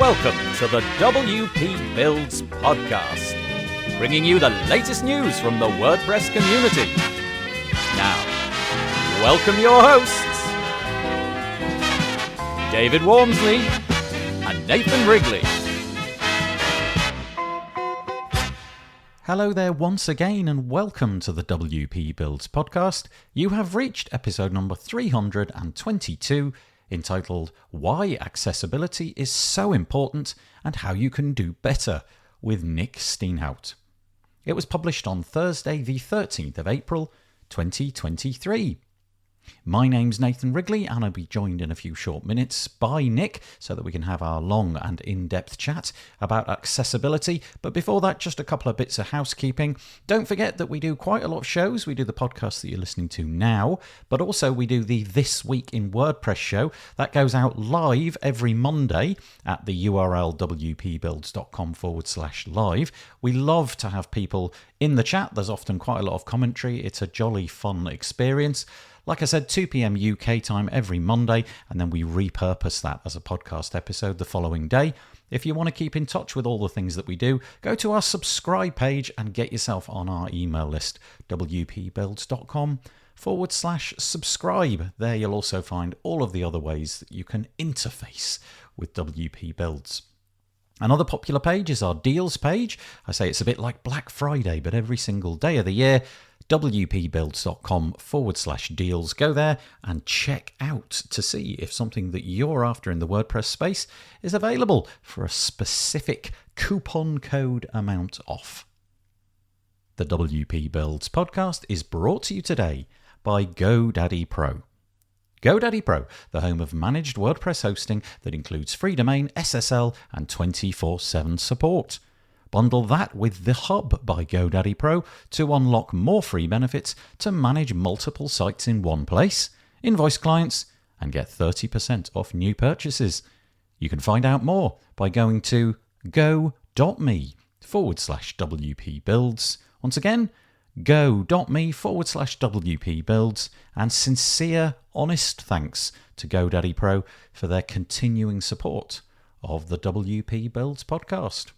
Welcome to the WP Builds podcast, bringing you the latest news from the WordPress community. Now, welcome your hosts, David Wormsley and Nathan Wrigley. Hello there once again and welcome to the WP Builds podcast. You have reached episode number 322, entitled Why Accessibility is So Important and How You Can Do Better, with Nic Steenhout. It was published on Thursday the 13th of April 2023. My name's Nathan Wrigley and I'll be joined in a few short minutes by Nic so that we can have our long and in-depth chat about accessibility. But before that, just a couple of bits of housekeeping. Don't forget that we do quite a lot of shows. We do the podcast that you're listening to now, but also we do the This Week in WordPress show. That goes out live every Monday at the URL wpbuilds.com/live. We love to have people in the chat. There's often quite a lot of commentary. It's a jolly fun experience. Like I said, 2 p.m. UK time every Monday, and then we repurpose that as a podcast episode the following day. If you want to keep in touch with all the things that we do, go to our subscribe page and get yourself on our email list, wpbuilds.com/subscribe. There you'll also find all of the other ways that you can interface with WP Builds. Another popular page is our deals page. I say it's a bit like Black Friday, but every single day of the year, wpbuilds.com/deals. Go there and check out to see if something that you're after in the WordPress space is available for a specific coupon code amount off. The WP Builds podcast is brought to you today by GoDaddy Pro. GoDaddy Pro, the home of managed WordPress hosting that includes free domain, SSL, and 24/7 support. Bundle that with The Hub by GoDaddy Pro to unlock more free benefits to manage multiple sites in one place, invoice clients, and get 30% off new purchases. You can find out more by going to go.me/WP Builds. Once again, go.me/WP Builds, and sincere, honest thanks to GoDaddy Pro for their continuing support of the WP Builds podcast.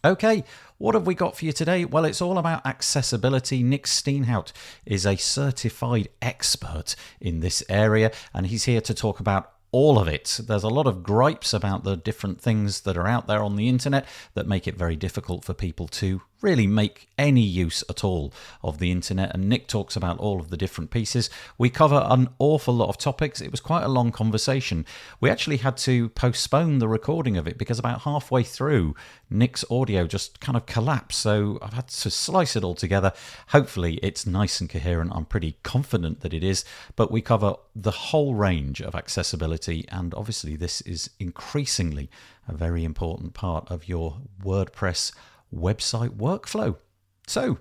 Okay, what have we got for you today? Well, it's all about accessibility. Nic Steenhout is a certified expert in this area, and he's here to talk about all of it. There's a lot of gripes about the different things that are out there on the internet that make it very difficult for people to really make any use at all of the internet, and Nic talks about all of the different pieces. We cover an awful lot of topics. It was quite a long conversation. We actually had to postpone the recording of it because about halfway through, Nic's audio just kind of collapsed, so I've had to slice it all together. Hopefully it's nice and coherent. I'm pretty confident that it is, but we cover the whole range of accessibility, and obviously this is increasingly a very important part of your WordPress website workflow. So,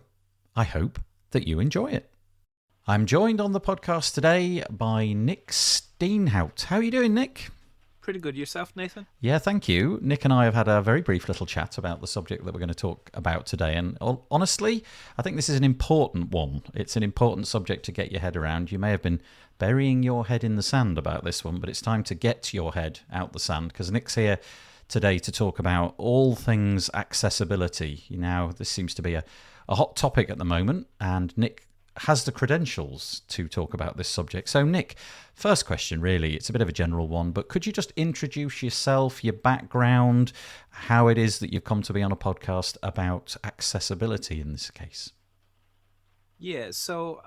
I hope that you enjoy it. I'm joined on the podcast today by Nic Steenhout. How are you doing, Nic? Pretty good. Yourself, Nathan? Yeah, thank you. Nic and I have had a very brief little chat about the subject that we're going to talk about today, and honestly, I think this is an important one. It's an important subject to get your head around. You may have been burying your head in the sand about this one, but it's time to get your head out the sand, because Nic's here today to talk about all things accessibility. Now, this seems to be a hot topic at the moment, and Nic has the credentials to talk about this subject. So, Nic, first question really, it's a bit of a general one, but could you just introduce yourself, your background, how it is that you've come to be on a podcast about accessibility in this case? Yeah, so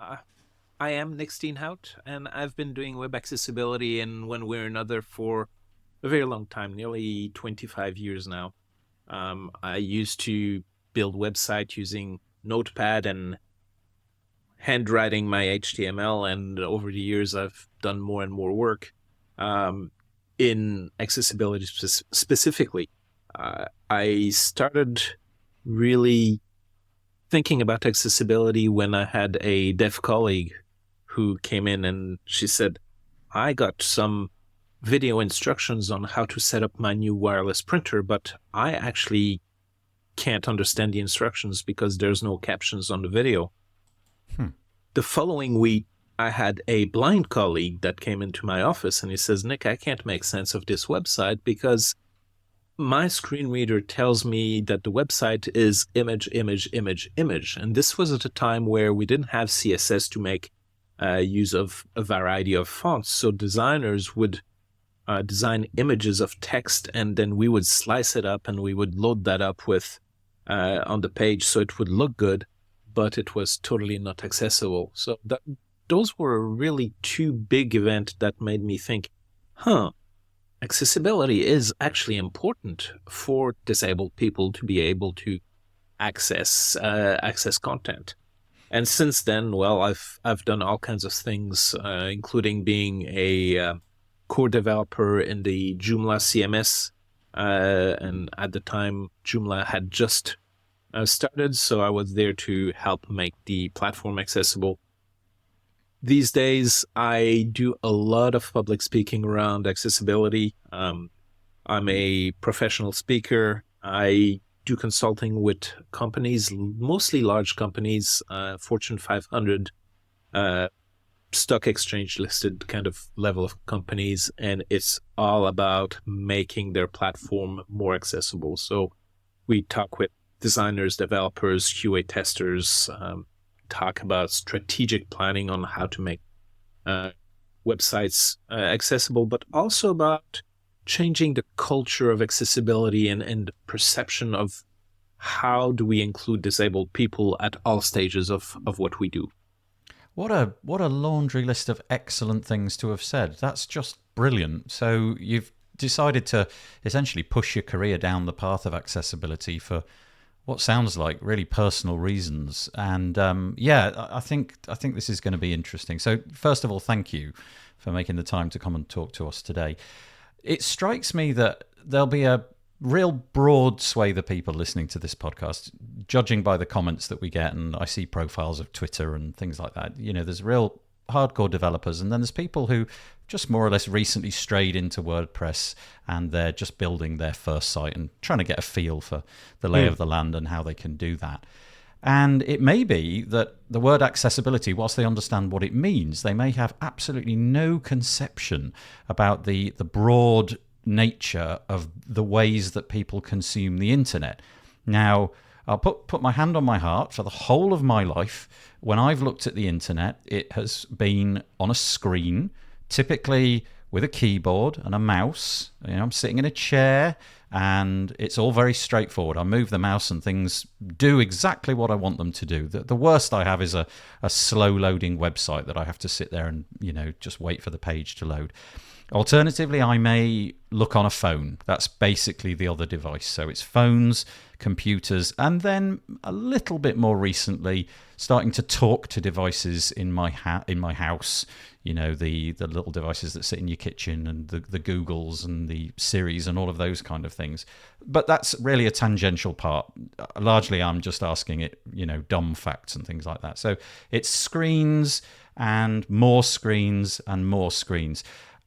I am Nic Steenhout, and I've been doing web accessibility in one way or another for a very long time, nearly 25 years now. I used to build websites using Notepad and handwriting my HTML, and over the years I've done more and more work in accessibility specifically. I started really thinking about accessibility when I had a deaf colleague who came in and she said, I got some video instructions on how to set up my new wireless printer, but I actually can't understand the instructions because there's no captions on the video. The following week, I had a blind colleague that came into my office and he says, Nic, I can't make sense of this website because my screen reader tells me that the website is image, image, image, image. And this was at a time where we didn't have CSS to make use of a variety of fonts. So designers would design images of text, and then we would slice it up and we would load that up with on the page so it would look good, but it was totally not accessible. So those were really two big events that made me think, accessibility is actually important for disabled people to be able to access content. And since then, well, I've done all kinds of things, including being a core developer in the Joomla CMS. And at the time, Joomla had just started, so I was there to help make the platform accessible. These days, I do a lot of public speaking around accessibility. I'm a professional speaker. I do consulting with companies, mostly large companies, Fortune 500, stock exchange listed kind of level of companies, and it's all about making their platform more accessible. So we talk with designers, developers, QA testers, talk about strategic planning on how to make websites accessible, but also about changing the culture of accessibility and the perception of how do we include disabled people at all stages of what we do. What a laundry list of excellent things to have said. That's just brilliant. So you've decided to essentially push your career down the path of accessibility for what sounds like really personal reasons. And I think this is going to be interesting. So first of all, thank you for making the time to come and talk to us today. It strikes me that there'll be a real broad swathe of people listening to this podcast, judging by the comments that we get, and I see profiles of Twitter and things like that. You know, there's real hardcore developers, and then there's people who just more or less recently strayed into WordPress and they're just building their first site and trying to get a feel for the lay of the land and how they can do that. And it may be that the word accessibility, whilst they understand what it means, they may have absolutely no conception about the broad nature of the ways that people consume the internet. Now, I'll put my hand on my heart. For the whole of my life, when I've looked at the internet, it has been on a screen, typically with a keyboard and a mouse. You know, I'm sitting in a chair and it's all very straightforward. I move the mouse and things do exactly what I want them to do. The worst I have is a slow loading website that I have to sit there and, you know, just wait for the page to load. Alternatively, I may look on a phone. That's basically the other device. So it's phones, computers, and then a little bit more recently, starting to talk to devices in my house. You know, the little devices that sit in your kitchen, and the Googles and the Siris and all of those kind of things. But that's really a tangential part. Largely, I'm just asking it, you know, dumb facts and things like that. So it's screens and more screens and more screens.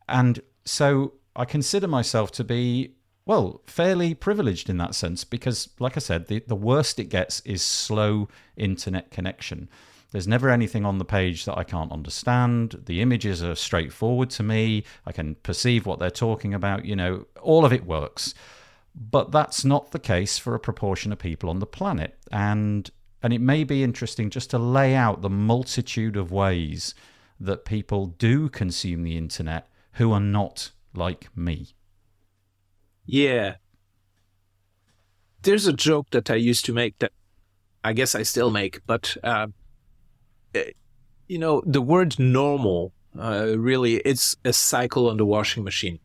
And so I consider myself to be, well, fairly privileged in that sense because, like I said, the worst it gets is slow internet connection. There's never anything on the page that I can't understand. The images are straightforward to me. I can perceive what they're talking about. You know, all of it works. But that's not the case for a proportion of people on the planet. And it may be interesting just to lay out the multitude of ways that people do consume the internet who are not like me. Yeah. There's a joke that I used to make that I guess I still make, but, you know, the word normal, really, it's a cycle on the washing machine.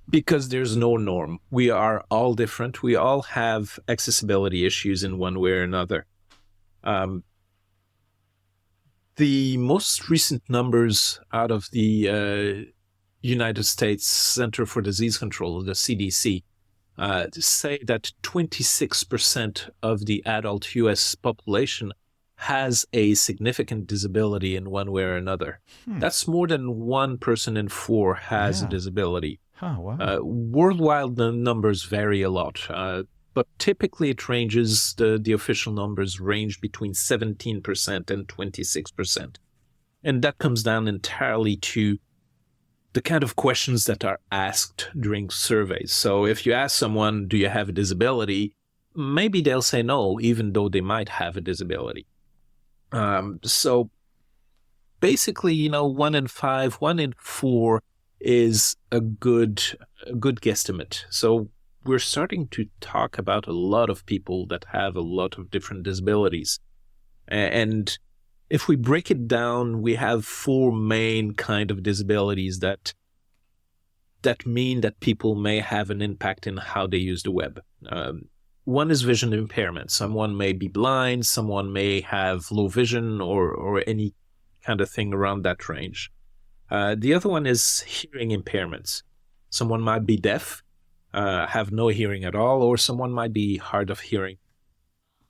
Because there's no norm. We are all different. We all have accessibility issues in one way or another. The most recent numbers out of the United States Center for Disease Control, the CDC, say that 26% of the adult U.S. population has a significant disability in one way or another. That's more than 1 person in 4 has a disability. Oh, wow. Worldwide, the numbers vary a lot. But typically it ranges, the official numbers range between 17% and 26%. And that comes down entirely to the kind of questions that are asked during surveys. So if you ask someone, do you have a disability? Maybe they'll say no, even though they might have a disability. So basically, 1 in 5, 1 in 4 is a good guesstimate. So we're starting to talk about a lot of people that have a lot of different disabilities. And if we break it down, we have 4 main kind of disabilities that mean that people may have an impact in how they use the web. One is vision impairment. Someone may be blind, someone may have low vision or any kind of thing around that range. The other one is hearing impairments. Someone might be deaf, have no hearing at all, or someone might be hard of hearing.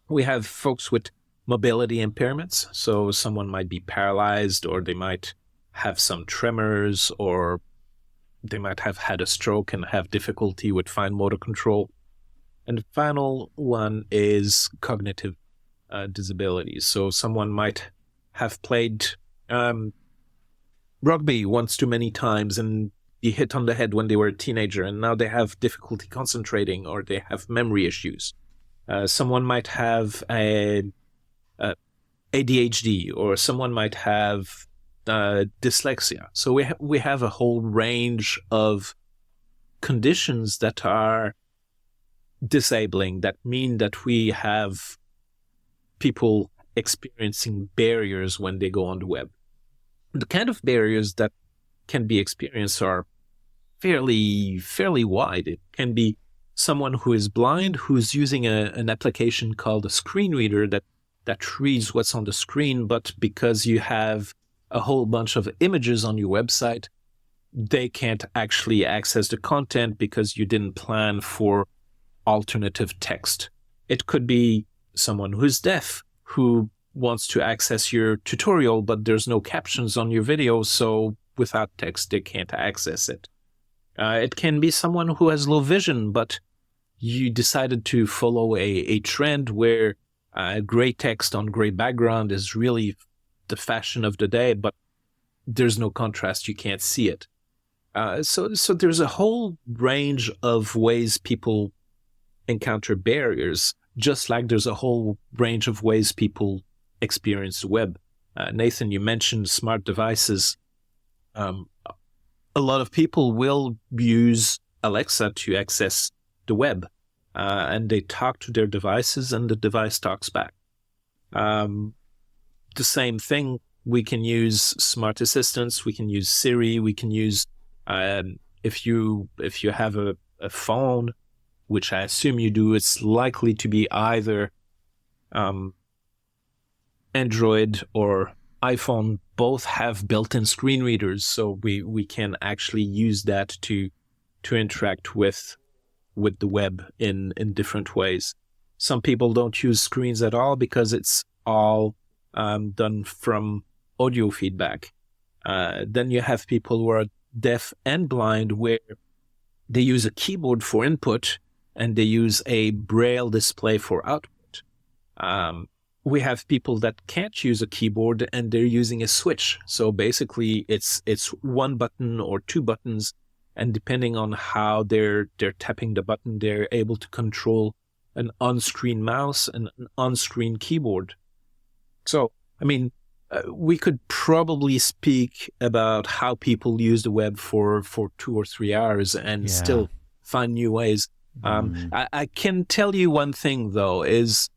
We have folks with mobility impairments. So someone might be paralyzed, or they might have some tremors, or they might have had a stroke and have difficulty with fine motor control. And the final one is cognitive disabilities. So someone might have played rugby once too many times and be hit on the head when they were a teenager, and now they have difficulty concentrating, or they have memory issues. Someone might have a ADHD, or someone might have dyslexia. So we have a whole range of conditions that are disabling, that mean that we have people experiencing barriers when they go on the web. The kind of barriers that can be experienced are fairly wide. It can be someone who is blind, who's using an application called a screen reader that reads what's on the screen, but because you have a whole bunch of images on your website, they can't actually access the content because you didn't plan for alternative text. It could be someone who's deaf, who wants to access your tutorial, but there's no captions on your video, so without text, they can't access it. It can be someone who has low vision, but you decided to follow a trend where gray text on gray background is really the fashion of the day, but there's no contrast, you can't see it. So there's a whole range of ways people encounter barriers, just like there's a whole range of ways people experience the web. Nathan, you mentioned smart devices. A lot of people will use Alexa to access the web, and they talk to their devices and the device talks back. The same thing, we can use smart assistants, we can use Siri, we can use, if you have a phone, which I assume you do, it's likely to be either Android or iPhone. Both have built-in screen readers, so we can actually use that to interact with the web in different ways. Some people don't use screens at all because it's all done from audio feedback. Then you have people who are deaf and blind, where they use a keyboard for input and they use a braille display for output. We have people that can't use a keyboard and they're using a switch. So basically it's one button or two buttons, and depending on how they're tapping the button, they're able to control an on-screen mouse and an on-screen keyboard. So, I mean, we could probably speak about how people use the web for 2 or 3 hours and still find new ways. I can tell you one thing, though, is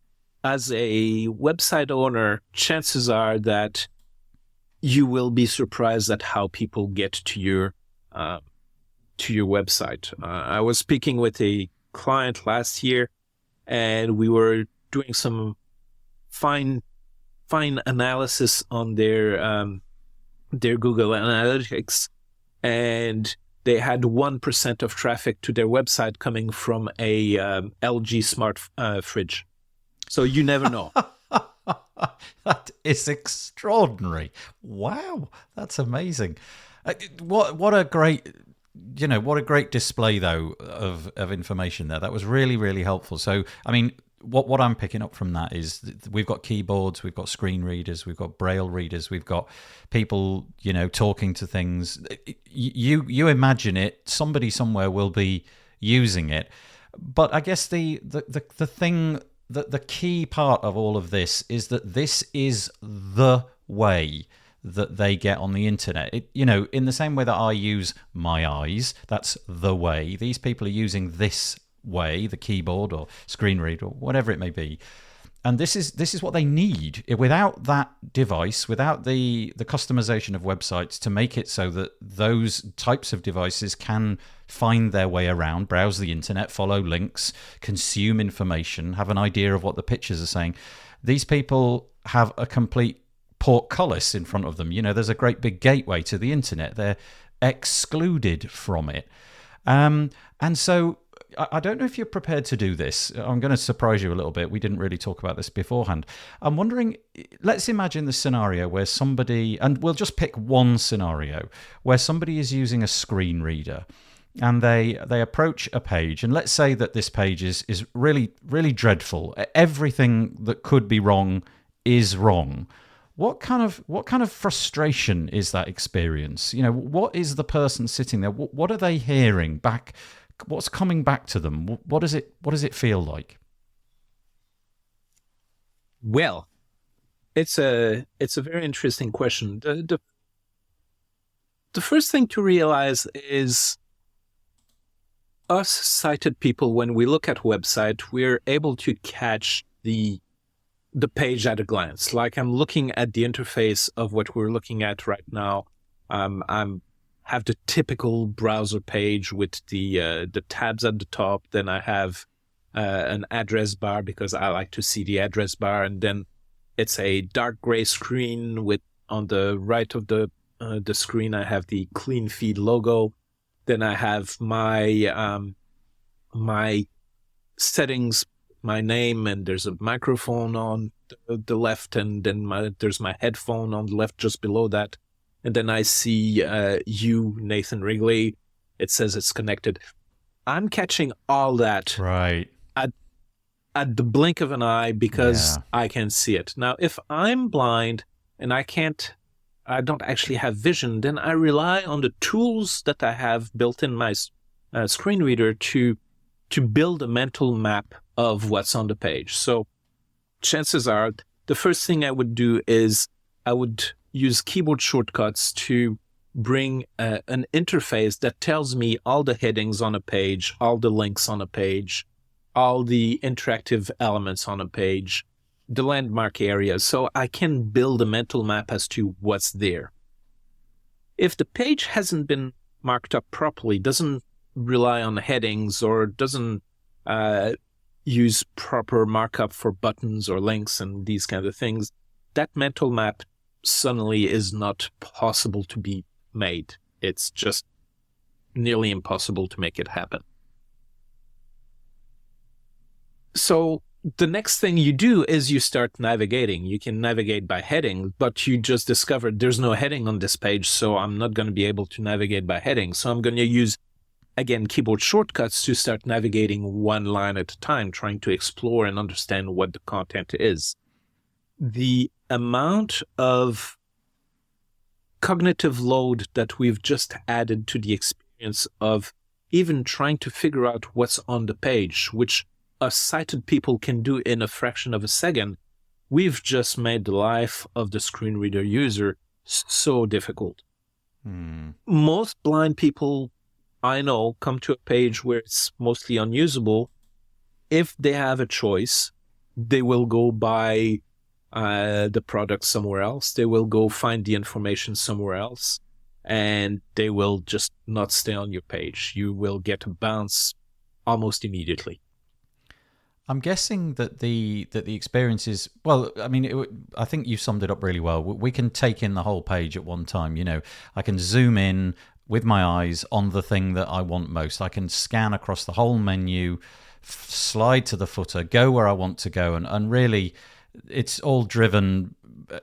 as a website owner, chances are that you will be surprised at how people get to your website. I was speaking with a client last year, and we were doing some fine analysis on their Google Analytics, and they had 1% of traffic to their website coming from a LG smart fridge. So you never know. That is extraordinary. Wow, that's amazing. What a great display though of information there. That was really, really helpful. So, I mean, what I'm picking up from that is we've got keyboards, we've got screen readers, we've got braille readers, we've got people, talking to things. You imagine it, somebody somewhere will be using it. But I guess the thing, the key part of all of this is that this is the way that they get on the internet. In the same way that I use my eyes, that's the way. These people are using this way, the keyboard or screen reader or whatever it may be. And this is what they need. Without that device, without the customization of websites to make it so that those types of devices can find their way around, browse the internet, follow links, consume information, have an idea of what the pictures are saying, these people have a complete portcullis in front of them. There's a great big gateway to the internet. They're excluded from it. And so I don't know if you're prepared to do this. I'm going to surprise you a little bit. We didn't really talk about this beforehand. I'm wondering, let's imagine the scenario where somebody, and we'll just pick one scenario, where somebody is using a screen reader and they approach a page, and let's say that this page is really, really dreadful. Everything that could be wrong is wrong. What kind of frustration is that experience? What is the person sitting there? What are they hearing back? What's coming back to them? What does it feel like? Well, it's a very interesting question. The first thing to realize is us sighted people, when we look at a website, we're able to catch the page at a glance. Like, I'm looking at the interface of what we're looking at right now. I'm have the typical browser page with the tabs at the top. Then I have an address bar because I like to see the address bar, and then it's a dark gray screen with, on the right of the screen, I have the Clean Feed logo. Then I have my my settings, my name, and there's a microphone on the left, and then there's my headphone on the left just below that. And then I see you, Nathan Wrigley. It says it's connected. I'm catching all that right at the blink of an eye because I can see it. Now, if I'm blind and I don't actually have vision, then I rely on the tools that I have built in my screen reader to build a mental map of what's on the page. So chances are the first thing I would do is I would use keyboard shortcuts to bring an interface that tells me all the headings on a page, all the links on a page, all the interactive elements on a page, the landmark areas, so I can build a mental map as to what's there. If the page hasn't been marked up properly, doesn't rely on headings, or doesn't use proper markup for buttons or links and these kinds of things, that mental map suddenly is not possible to be made. It's just nearly impossible to make it happen. So the next thing you do is you start navigating. You can navigate by heading, but you just discovered there's no heading on this page, so I'm not going to be able to navigate by heading. So I'm going to use, again, keyboard shortcuts to start navigating one line at a time, trying to explore and understand what the content is. The amount of cognitive load that we've just added to the experience of even trying to figure out what's on the page, which us sighted people can do in a fraction of a second, we've just made the life of the screen reader user so difficult. Most blind people I know come to a page where it's mostly unusable. If they have a choice, they will go buy the product somewhere else. They will go find the information somewhere else, and they will just not stay on your page. You will get a bounce almost immediately. I'm guessing that the experience is, well, I mean, I think you summed it up really well. We can take in the whole page at one time. I can zoom in with my eyes on the thing that I want most. I can scan across the whole menu, slide to the footer, go where I want to go, and really, it's all driven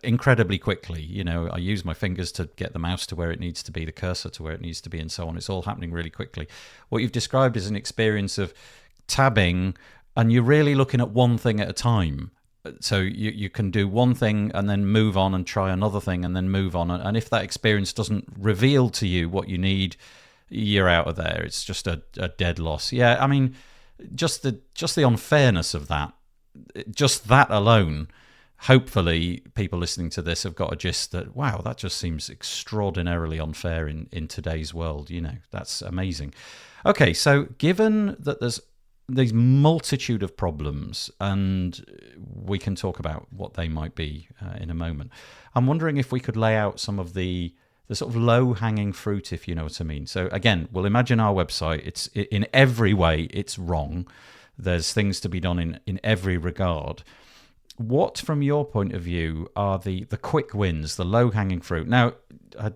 incredibly quickly. I use my fingers to get the mouse to where it needs to be, the cursor to where it needs to be, and so on. It's all happening really quickly. What you've described is an experience of tabbing and you're really looking at one thing at a time. So you can do one thing and then move on and try another thing and then move on. And if that experience doesn't reveal to you what you need, you're out of there. It's just a dead loss. Yeah, I mean, just the unfairness of that, just that alone, hopefully people listening to this have got a gist that, wow, that just seems extraordinarily unfair in today's world. That's amazing. Okay, so given that there's these multitude of problems, and we can talk about what they might be in a moment, I'm wondering if we could lay out some of the sort of low-hanging fruit, if you know what I mean. So again, we'll imagine our website. It's in every way, it's wrong. There's things to be done in every regard. What, from your point of view, are the quick wins, the low-hanging fruit? Now,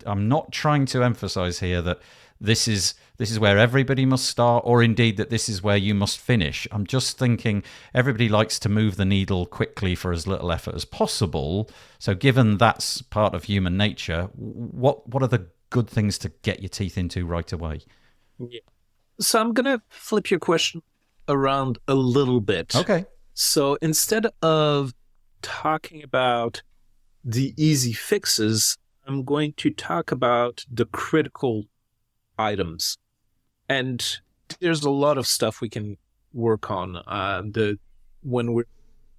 I'm not trying to emphasize here that this is where everybody must start, or indeed that this is where you must finish. I'm just thinking everybody likes to move the needle quickly for as little effort as possible. So given that's part of human nature, what are the good things to get your teeth into right away? Yeah. So I'm going to flip your question around a little bit. Okay. So instead of talking about the easy fixes, I'm going to talk about the critical items. And there's a lot of stuff we can work on. When we're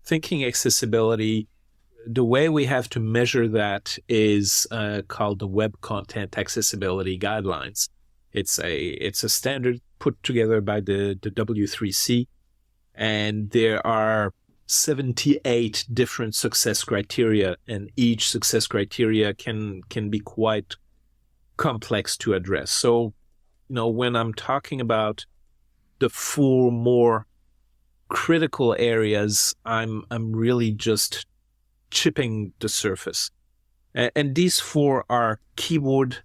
thinking accessibility, the way we have to measure that is called the Web Content Accessibility Guidelines. It's a standard put together by the W3C, and there are 78 different success criteria, and each success criteria can be quite complex to address. So, when I'm talking about the 4 more critical areas, I'm really just chipping the surface. And these 4 are keyboard,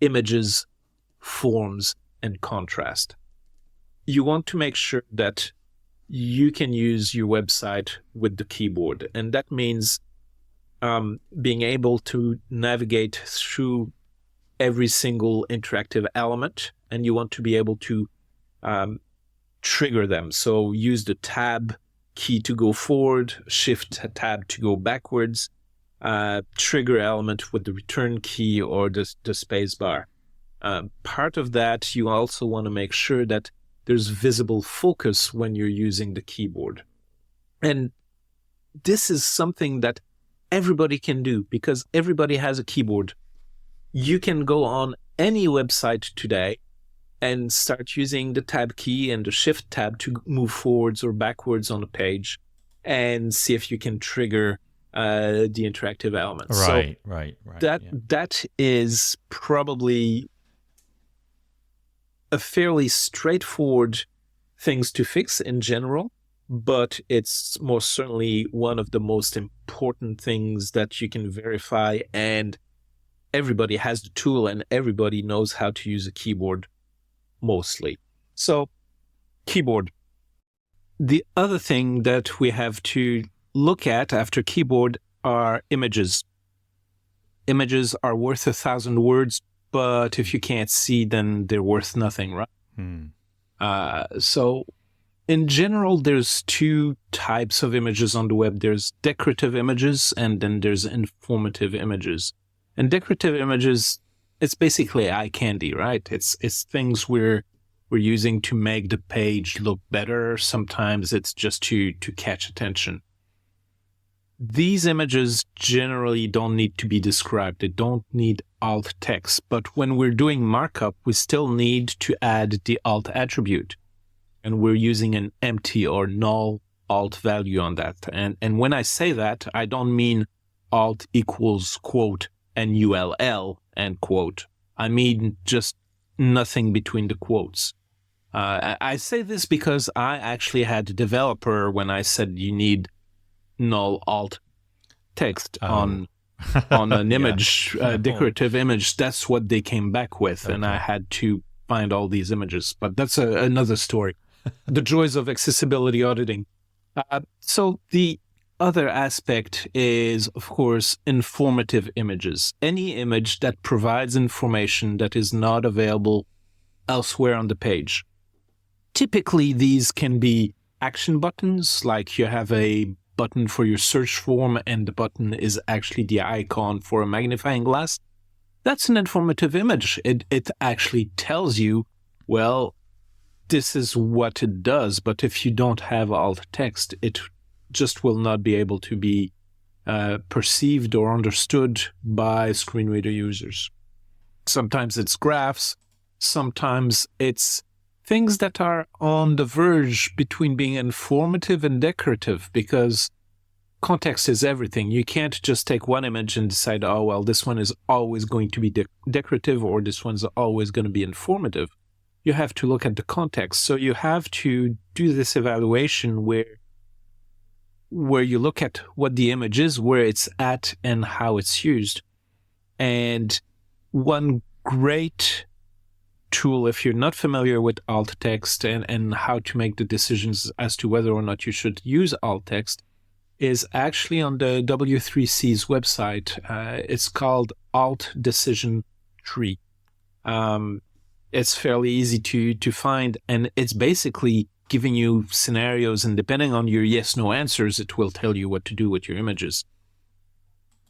images, forms, and contrast. You want to make sure that you can use your website with the keyboard, and that means being able to navigate through every single interactive element, and you want to be able to trigger them. So use the tab key to go forward, shift tab to go backwards, trigger element with the return key or the space bar. Part of that, you also want to make sure that there's visible focus when you're using the keyboard. And this is something that everybody can do because everybody has a keyboard. You can go on any website today and start using the tab key and the shift tab to move forwards or backwards on the page and see if you can trigger the interactive elements. Right. That is probably a fairly straightforward things to fix in general, but it's most certainly one of the most important things that you can verify, and everybody has the tool and everybody knows how to use a keyboard mostly. So, keyboard. The other thing that we have to look at after keyboard are images. Images are worth 1,000 words, but if you can't see, then they're worth nothing, right? So in general, there's 2 types of images on the web. There's decorative images, and then there's informative images. And decorative images, it's basically eye candy, right? It's things we're using to make the page look better. Sometimes it's just to catch attention. These images generally don't need to be described. They don't need alt text. But when we're doing markup, we still need to add the alt attribute. And we're using an empty or null alt value on that. And when I say that, I don't mean alt equals quote NULL end quote. I mean just nothing between the quotes. I say this because I actually had a developer when I said you need null alt text on an image, decorative image. That's what they came back with, and I had to find all these images. But that's another story. The joys of accessibility auditing. So the other aspect is, of course, informative images. Any image that provides information that is not available elsewhere on the page. Typically, these can be action buttons, like you have a button for your search form and the button is actually the icon for a magnifying glass, that's an informative image. It actually tells you, well, this is what it does, but if you don't have alt text, it just will not be able to be perceived or understood by screen reader users. Sometimes it's graphs, sometimes it's things that are on the verge between being informative and decorative, because context is everything. You can't just take one image and decide, oh, well, this one is always going to be decorative or this one's always going to be informative. You have to look at the context. So you have to do this evaluation where you look at what the image is, where it's at, and how it's used. And one great tool, if you're not familiar with alt text and how to make the decisions as to whether or not you should use alt text, is actually on the W3C's website. It's called Alt Decision Tree. It's fairly easy to find, and it's basically giving you scenarios, and depending on your yes/no answers, it will tell you what to do with your images.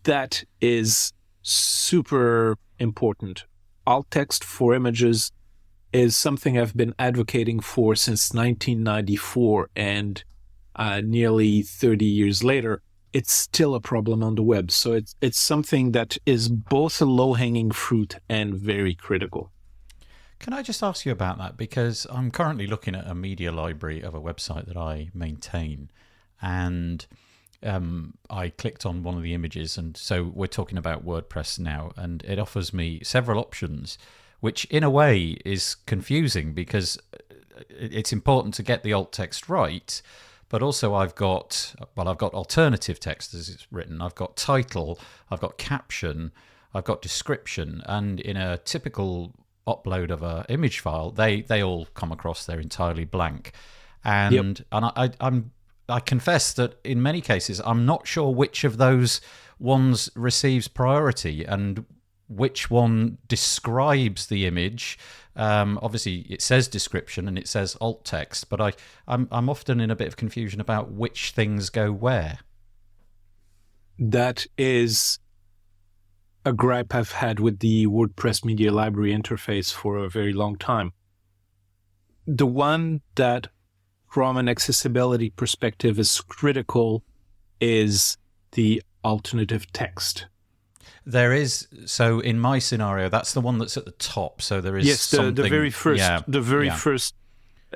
That is super important. Alt text for images is something I've been advocating for since 1994, and nearly 30 years later, it's still a problem on the web. So it's something that is both a low-hanging fruit and very critical. Can I just ask you about that? Because I'm currently looking at a media library of a website that I maintain, and I clicked on one of the images, and so we're talking about WordPress now, and it offers me several options, which in a way is confusing because it's important to get the alt text right, but also I've got alternative text as it's written, I've got title, I've got caption, I've got description, and in a typical upload of a image file, they all come across, they're entirely blank, and I confess that in many cases I'm not sure which of those ones receives priority and which one describes the image. Obviously it says description and it says alt text, but I'm often in a bit of confusion about which things go where. That is a gripe I've had with the WordPress Media Library interface for a very long time. The one that, from an accessibility perspective, is critical is the alternative text. There is, so in my scenario, that's the one that's at the top. So there is something. The very first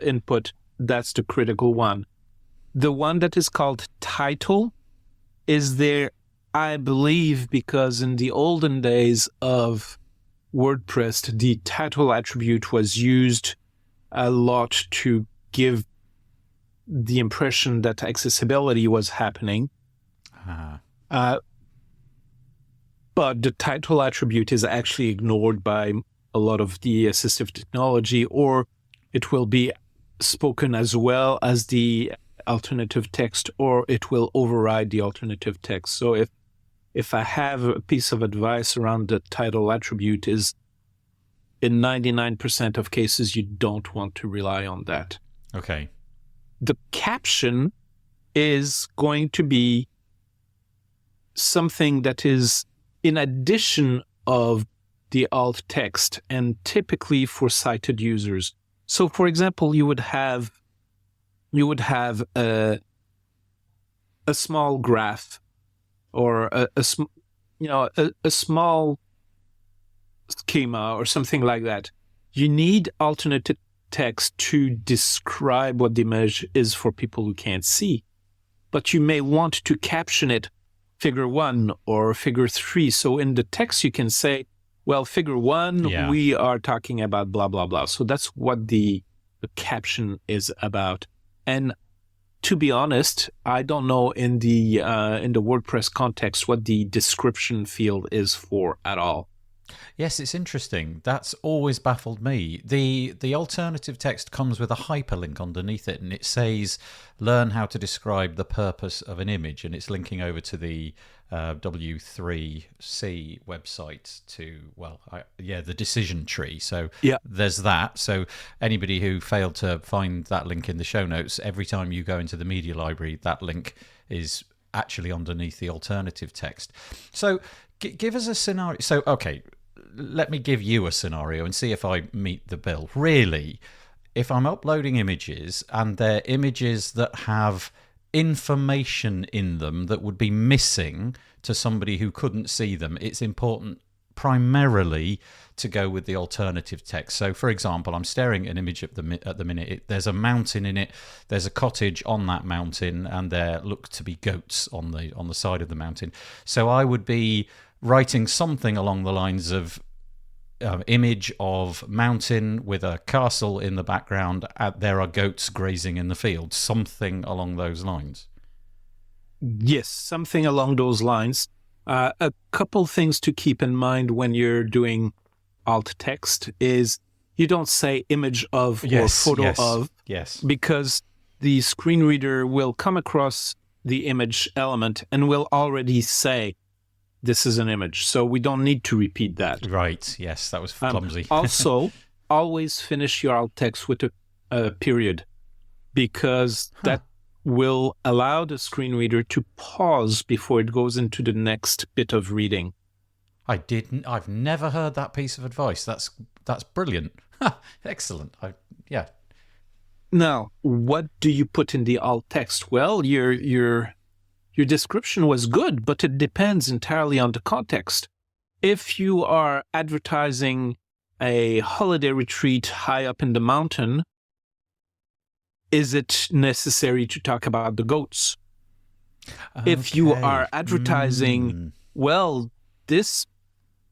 input, that's the critical one. The one that is called title is there, I believe, because in the olden days of WordPress, the title attribute was used a lot to give the impression that accessibility was happening. But the title attribute is actually ignored by a lot of the assistive technology, or it will be spoken as well as the alternative text, or it will override the alternative text. So if I have a piece of advice around the title attribute is, in 99% of cases, you don't want to rely on that. Okay. The caption is going to be something that is in addition of the alt text, and typically for sighted users. So, for example, you would have a small graph or a small schema or something like that. You need alternative text to describe what the image is for people who can't see, but you may want to caption it figure 1 or figure 3. So in the text, you can say, well, figure 1, we are talking about blah, blah, blah. So that's what the caption is about. And to be honest, I don't know in the WordPress context what the description field is for at all. Yes, it's interesting. That's always baffled me. The alternative text comes with a hyperlink underneath it, and it says, "Learn how to describe the purpose of an image," and it's linking over to the W3C website the decision tree. So Yeah. there's that. So anybody who failed to find that link in the show notes, every time you go into the media library, that link is actually underneath the alternative text. So give us a scenario. So, okay, let me give you a scenario and see if I meet the bill. Really, if I'm uploading images and they're images that have information in them that would be missing to somebody who couldn't see them, it's important primarily to go with the alternative text. So, for example, I'm staring at an image at the minute. There's a mountain in it. There's a cottage on that mountain, and there look to be goats on the side of the mountain. So I would be writing something along the lines of image of mountain with a castle in the background. There are goats grazing in the field. Something along those lines. Yes, something along those lines. A couple things to keep in mind when you're doing alt text is you don't say image of or photo of. Yes. Because the screen reader will come across the image element and will already say, this is an image. So we don't need to repeat that. Right. Yes, that was clumsy. Also, always finish your alt text with a period, because that will allow the screen reader to pause before it goes into the next bit of reading. I've never heard that piece of advice. That's brilliant. Excellent. Now, what do you put in the alt text? Well, your description was good, but it depends entirely on the context. If you are advertising a holiday retreat high up in the mountain, is it necessary to talk about the goats? Okay. If you are advertising, well, this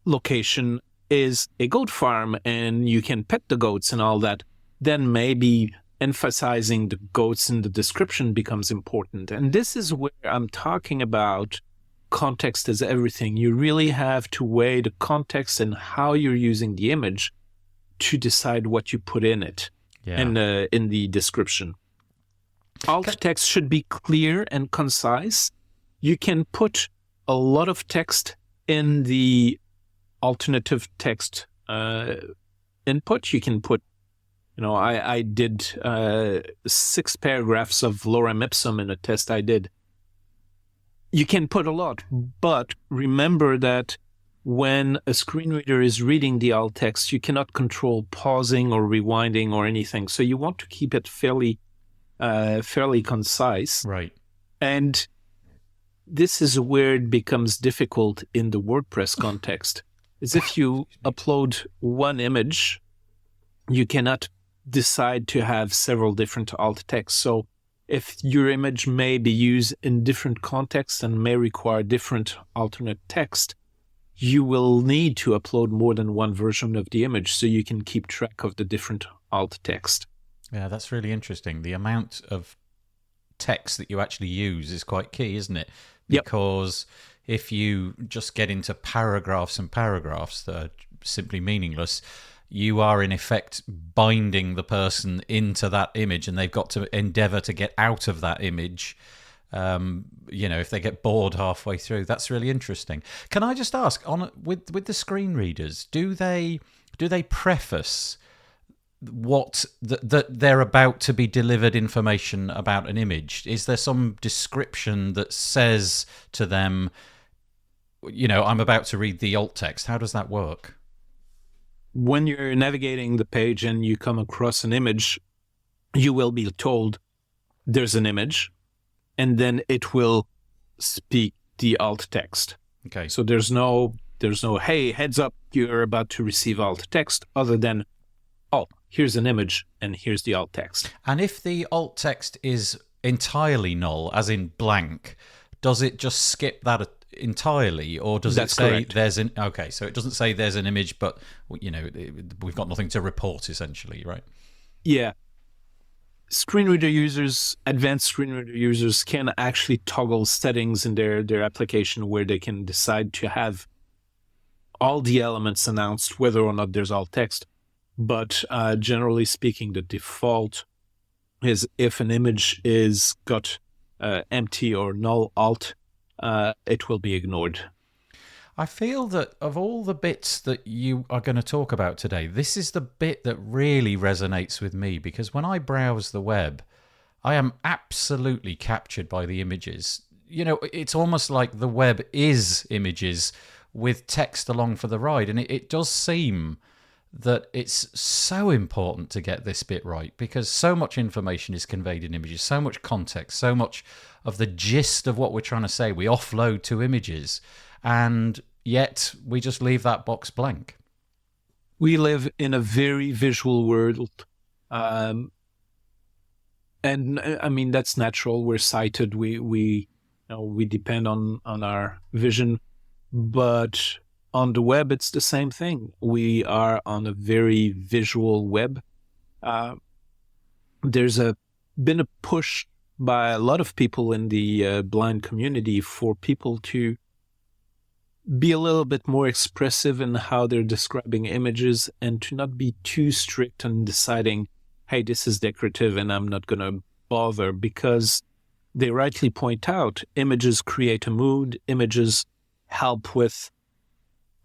location is a goat farm and you can pet the goats and all that, then maybe emphasizing the goats in the description becomes important. And this is where I'm talking about context is everything. You really have to weigh the context and how you're using the image to decide what you put in it, in the description. Alt text should be clear and concise. You can put a lot of text in the alternative text input. You can put, I did 6 paragraphs of lorem ipsum in a test I did. You can put a lot, but remember that when a screen reader is reading the alt text, you cannot control pausing or rewinding or anything. So you want to keep it fairly concise. Right. And this is where it becomes difficult in the WordPress context. Is if you upload one image, you cannot decide to have several different alt texts. So if your image may be used in different contexts and may require different alternate text, you will need to upload more than one version of the image so you can keep track of the different alt text. Yeah, that's really interesting. The amount of text that you actually use is quite key, isn't it? Because if you just get into paragraphs and paragraphs that are simply meaningless, you are in effect binding the person into that image, and they've got to endeavor to get out of that image. If they get bored halfway through. That's really interesting. Can I just ask, with the screen readers, do they preface what that they're about to be delivered information about an image? Is there some description that says to them, I'm about to read the alt text? How does that work? When you're navigating the page and you come across an image, you will be told there's an image, and then it will speak the alt text. Okay. So there's no, hey, heads up, you're about to receive alt text, other than, oh, here's an image and here's the alt text. And if the alt text is entirely null, as in blank, does it just skip that entirely, or does it say correct. There's an... Okay, so it doesn't say there's an image, but, we've got nothing to report, essentially, right? Yeah. Screen reader users, advanced screen reader users, can actually toggle settings in their application where they can decide to have all the elements announced, whether or not there's alt text. But generally speaking, the default is if an image is got empty or null alt, it will be ignored. I feel that of all the bits that you are going to talk about today, this is the bit that really resonates with me, because when I browse the web, I am absolutely captured by the images. You know, it's almost like the web is images with text along for the ride. And it does seem that it's so important to get this bit right, because so much information is conveyed in images, so much context, so much of the gist of what we're trying to say we offload to images, and yet we just leave that box blank. We live in a very visual world. And I mean, that's natural. We're sighted. We depend on our vision. But on the web, it's the same thing. We are on a very visual web. There's been a push by a lot of people in the blind community for people to be a little bit more expressive in how they're describing images, and to not be too strict on deciding, hey, this is decorative and I'm not going to bother, because they rightly point out images create a mood, images help with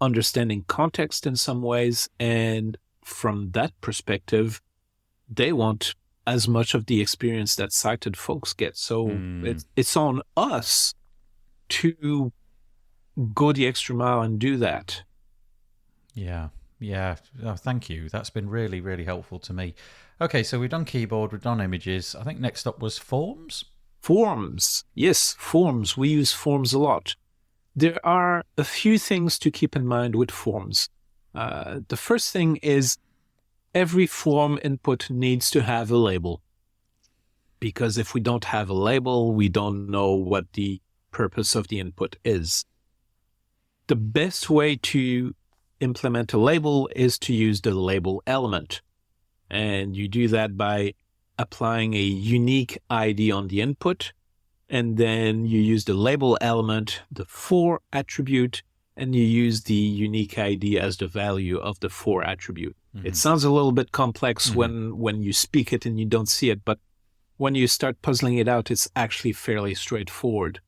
understanding context in some ways, and from that perspective, they want as much of the experience that sighted folks get. So it's on us to go the extra mile and do that. Yeah. Oh, thank you. That's been really, really helpful to me. Okay, so we've done keyboard, we've done images. I think next up was forms. Forms. Yes, forms. We use forms a lot. There are a few things to keep in mind with forms. The first thing is every form input needs to have a label, because if we don't have a label, we don't know what the purpose of the input is. The best way to implement a label is to use the label element. And you do that by applying a unique ID on the input, and then you use the label element, the for attribute, and you use the unique ID as the value of the for attribute. Mm-hmm. It sounds a little bit complex when you speak it and you don't see it, but when you start puzzling it out, it's actually fairly straightforward.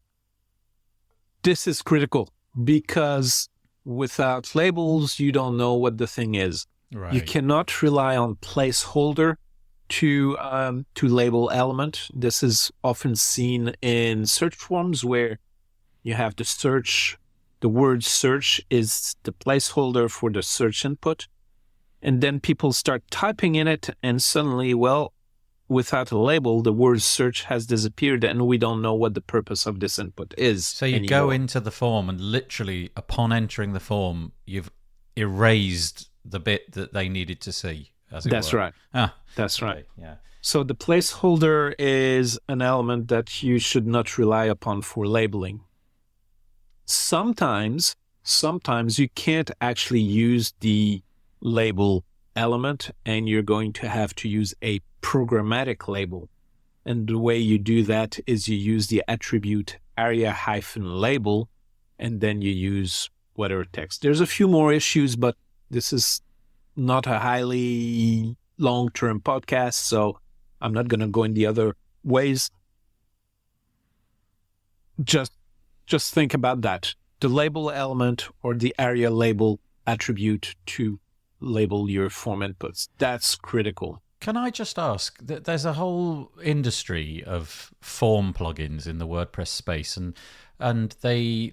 This is critical, because without labels, you don't know what the thing is. Right. You cannot rely on placeholder to label element. This is often seen in search forms where you have the word search is the placeholder for the search input. And then people start typing in it, and suddenly, without a label, the word search has disappeared, and we don't know what the purpose of this input is. So you anymore. go into the form, and literally upon entering the form, you've erased the bit that they needed to see. That's were. right. That's right. Yeah. So the placeholder is an element that you should not rely upon for labeling. Sometimes you can't actually use the label element, and you're going to have to use a programmatic label. And the way you do that is you use the attribute area-label, and then you use whatever text. There's a few more issues, but this is not a highly long-term podcast, so I'm not going to go in the other ways. Just think about that. The label element or the area label attribute to label your form inputs. That's critical. Can I just ask, there's a whole industry of form plugins in the WordPress space, and they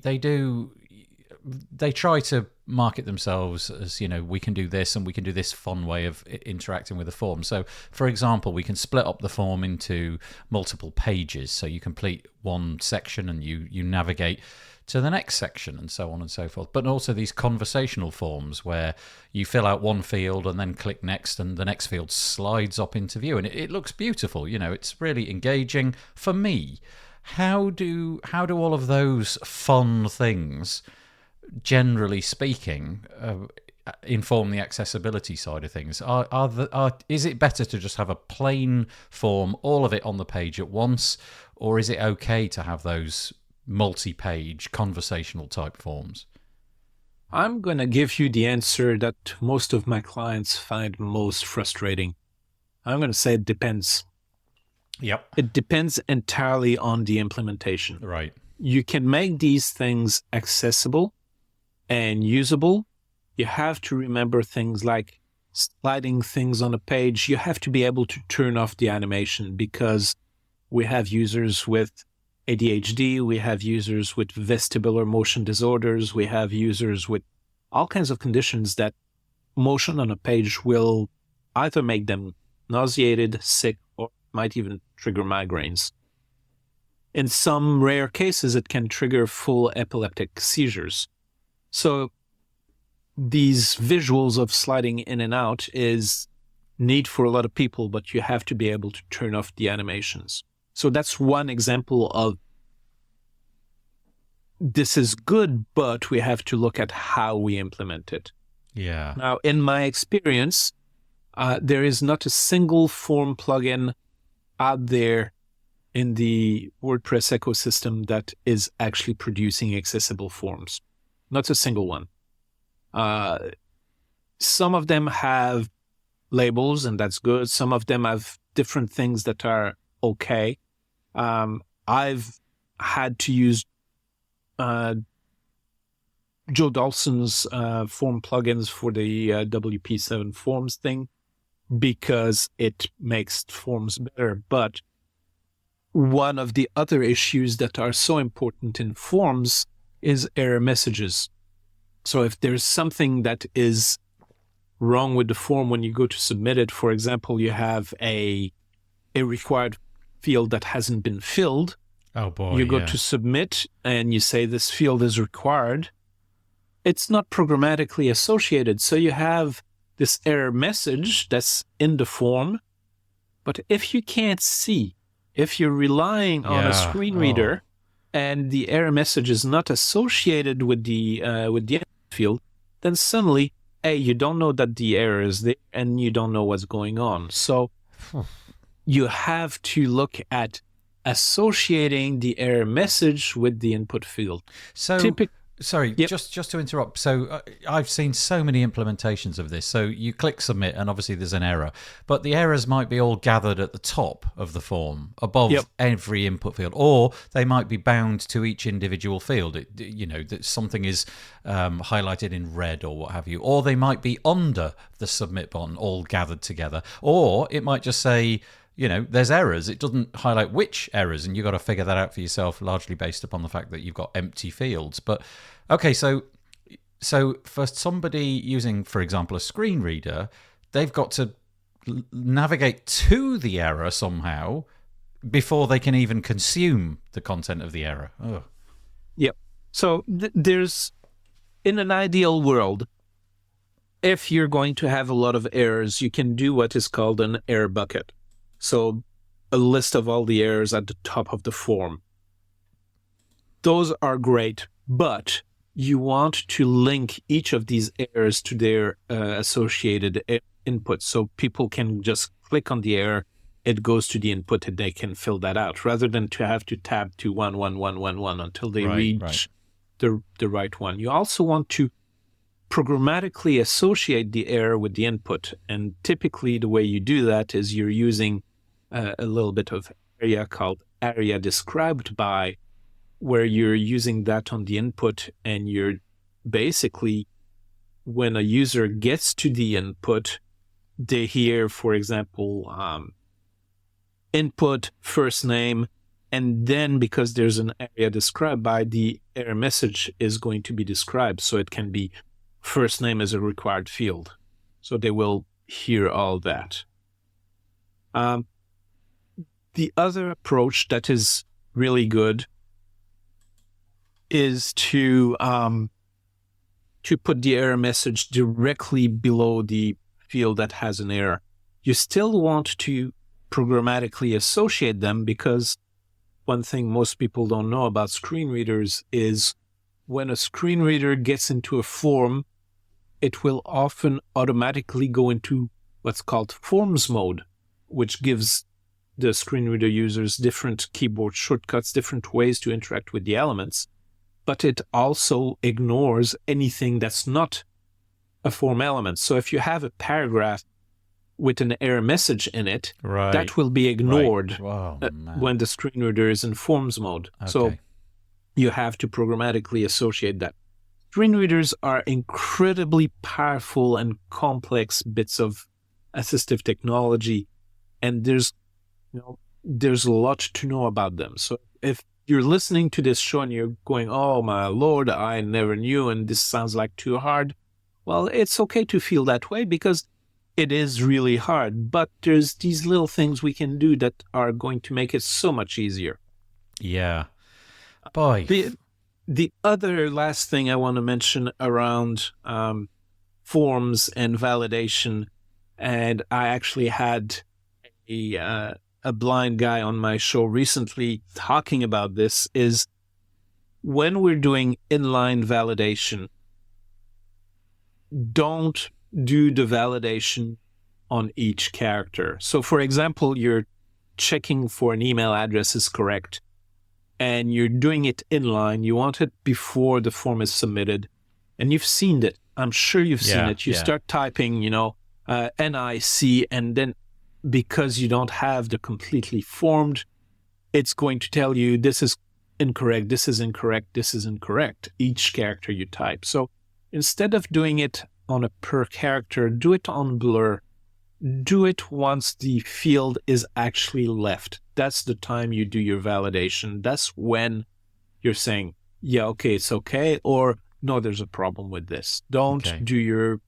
try to market themselves as, we can do this and we can do this fun way of interacting with the form. So, for example, we can split up the form into multiple pages. So you complete one section and you navigate to the next section and so on and so forth. But also these conversational forms where you fill out one field and then click next, and the next field slides up into view. And it looks beautiful. It's really engaging. For me, how do all of those fun things, generally speaking, inform the accessibility side of things? Is it better to just have a plain form, all of it on the page at once, or is it okay to have those multi-page conversational type forms? I'm going to give you the answer that most of my clients find most frustrating. I'm going to say it depends. Yep. It depends entirely on the implementation. Right. You can make these things accessible and usable. You have to remember things like sliding things on a page. You have to be able to turn off the animation because we have users with ADHD, we have users with vestibular motion disorders, we have users with all kinds of conditions that motion on a page will either make them nauseated, sick, or might even trigger migraines. In some rare cases, it can trigger full epileptic seizures. So these visuals of sliding in and out is neat for a lot of people, but you have to be able to turn off the animations. So that's one example of this is good, but we have to look at how we implement it. Yeah. Now, in my experience, there is not a single form plugin out there in the WordPress ecosystem that is actually producing accessible forms. Not a single one. Some of them have labels, and that's good. Some of them have different things that are okay. I've had to use Joe Dawson's form plugins for the WP7 forms thing because it makes forms better. But one of the other issues that are so important in forms is error messages. So if there's something that is wrong with the form when you go to submit it, for example, you have a required field that hasn't been filled. Oh boy. You go to submit and you say this field is required. It's not programmatically associated. So you have this error message that's in the form. But if you can't see, if you're relying on a screen reader and the error message is not associated with the field, then suddenly, you don't know that the error is there and you don't know what's going on. So you have to look at associating the error message with the input field. So, just to interrupt. So I've seen so many implementations of this. So you click submit and obviously there's an error, but the errors might be all gathered at the top of the form above every input field, or they might be bound to each individual field. That something is highlighted in red or what have you, or they might be under the submit button all gathered together, or it might just say, there's errors. It doesn't highlight which errors, and you've got to figure that out for yourself, largely based upon the fact that you've got empty fields. But, okay, so for somebody using, for example, a screen reader, they've got to navigate to the error somehow before they can even consume the content of the error. Oh. Yep. So there's, in an ideal world, if you're going to have a lot of errors, you can do what is called an error bucket. So a list of all the errors at the top of the form. Those are great, but you want to link each of these errors to their associated input. So people can just click on the error, it goes to the input, and they can fill that out, rather than to have to tab to 11111 until they reach the right one. You also want to programmatically associate the error with the input. And typically the way you do that is you're using a little bit of area called area described by, where you're using that on the input, and you're basically, when a user gets to the input, they hear, for example, input, first name, and then because there's an area described by, the error message is going to be described. So it can be first name as a required field. So they will hear all that. The other approach that is really good is to put the error message directly below the field that has an error. You still want to programmatically associate them, because one thing most people don't know about screen readers is when a screen reader gets into a form, it will often automatically go into what's called forms mode, which gives the screen reader users different keyboard shortcuts, different ways to interact with the elements. but it also ignores anything that's not a form element. So if you have a paragraph with an error message in it, that will be ignored when the screen reader is in forms mode. Okay. So you have to programmatically associate that. Screen readers are incredibly powerful and complex bits of assistive technology, and there's a lot to know about them. So if you're listening to this show and you're going, oh my Lord, I never knew, and this sounds like too hard, well, it's okay to feel that way because it is really hard, but there's these little things we can do that are going to make it so much easier. Yeah. Boy. The other last thing I want to mention around forms and validation, and I actually had a blind guy on my show recently talking about this, is when we're doing inline validation, don't do the validation on each character. So, for example, you're checking for an email address is correct, and you're doing it inline. You want it before the form is submitted, and you've seen it. I'm sure you've seen it. You start typing, NIC, and then because you don't have the completely formed, it's going to tell you this is incorrect, this is incorrect, this is incorrect, each character you type. So instead of doing it on a per character, do it on blur. Do it once the field is actually left. That's the time you do your validation. That's when you're saying, yeah, okay, it's okay, or no, there's a problem with this. Don't do your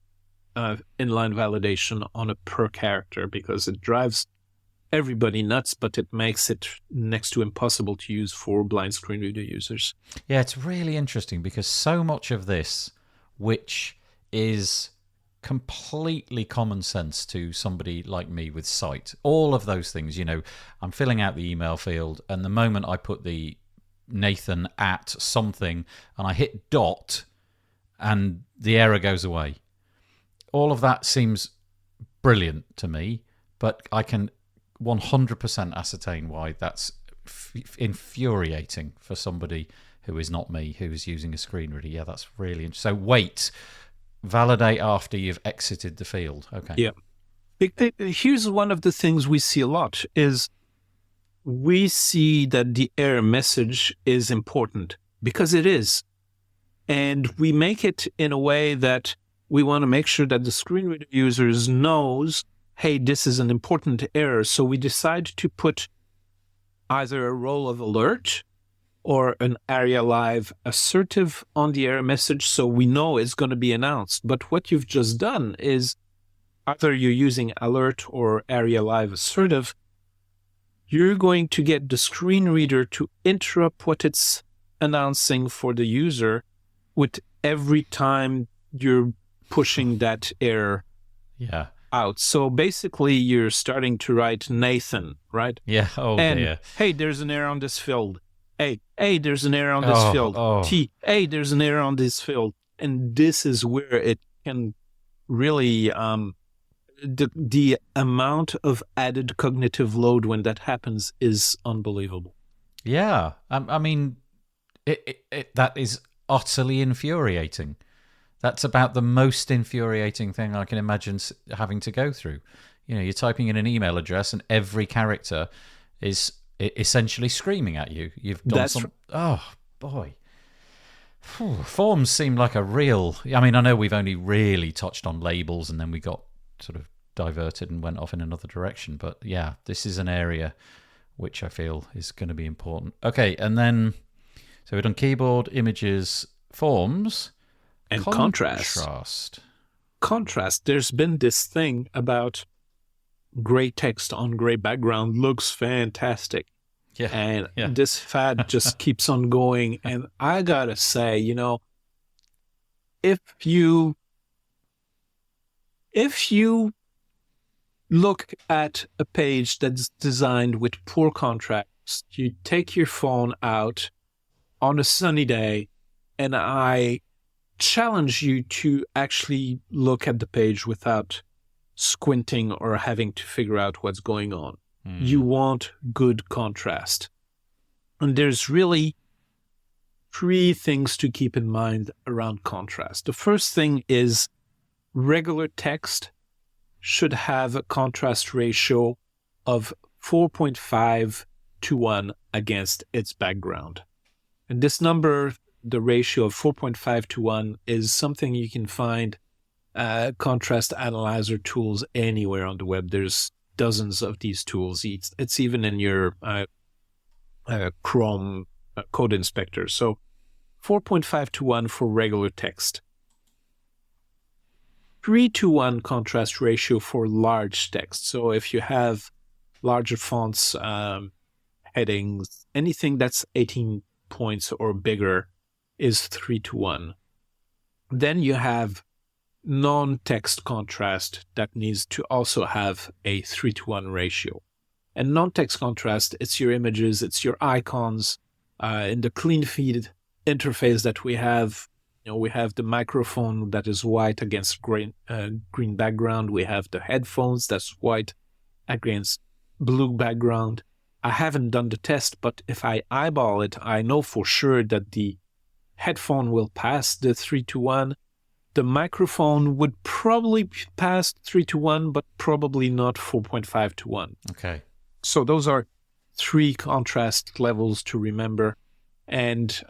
inline validation on a per character because it drives everybody nuts, but it makes it next to impossible to use for blind screen reader users. Yeah, it's really interesting because so much of this, which is completely common sense to somebody like me with sight, all of those things, I'm filling out the email field, and the moment I put the Nathan at something and I hit dot and the error goes away. All of that seems brilliant to me, but I can 100% ascertain why that's infuriating for somebody who is not me, who is using a screen reader. Yeah, that's really interesting. So wait, validate after you've exited the field. Okay. Yeah. Here's one of the things we see a lot is we see that the error message is important because it is. And we make it in a way that we want to make sure that the screen reader users knows, hey, this is an important error. So we decide to put either a row of alert or an ARIA Live assertive on the error message so we know it's going to be announced. But what you've just done is either you're using alert or ARIA Live assertive, you're going to get the screen reader to interrupt what it's announcing for the user with every time you're pushing that error out. So basically, you're starting to write Nathan, right? Yeah. Oh, and, dear. Hey, there's an error on this field. Hey, there's an error on this field. Hey, there's an error on this field. And this is where it can really, the amount of added cognitive load when that happens is unbelievable. Yeah. I mean, that is utterly infuriating. That's about the most infuriating thing I can imagine having to go through. You're typing in an email address and every character is essentially screaming at you. You've done Oh, boy. Forms seem like a real... I mean, I know we've only really touched on labels and then we got sort of diverted and went off in another direction. But yeah, this is an area which I feel is going to be important. Okay, and then... So we've done keyboard, images, forms... And contrast. There's been this thing about gray text on gray background looks fantastic. Yeah. And this fad just keeps on going. And I gotta say, if you look at a page that's designed with poor contrast, you take your phone out on a sunny day, and I challenge you to actually look at the page without squinting or having to figure out what's going on. You want good contrast. And there's really three things to keep in mind around contrast. The first thing is regular text should have a contrast ratio of 4.5 to 1 against its background. And this number, the ratio of 4.5 to 1, is something you can find contrast analyzer tools anywhere on the web. There's dozens of these tools. It's even in your Chrome code inspector. So 4.5 to 1 for regular text. 3 to 1 contrast ratio for large text. So if you have larger fonts, headings, anything that's 18 points or bigger is 3 to 1. Then you have non-text contrast that needs to also have a 3 to 1 ratio. And non-text contrast, it's your images, it's your icons. In the clean feed interface that we have the microphone that is white against green background. We have the headphones that's white against blue background. I haven't done the test, but if I eyeball it, I know for sure that the headphone will pass the 3 to 1. The microphone would probably pass 3 to 1, but probably not 4.5 to 1. Okay. So those are three contrast levels to remember. And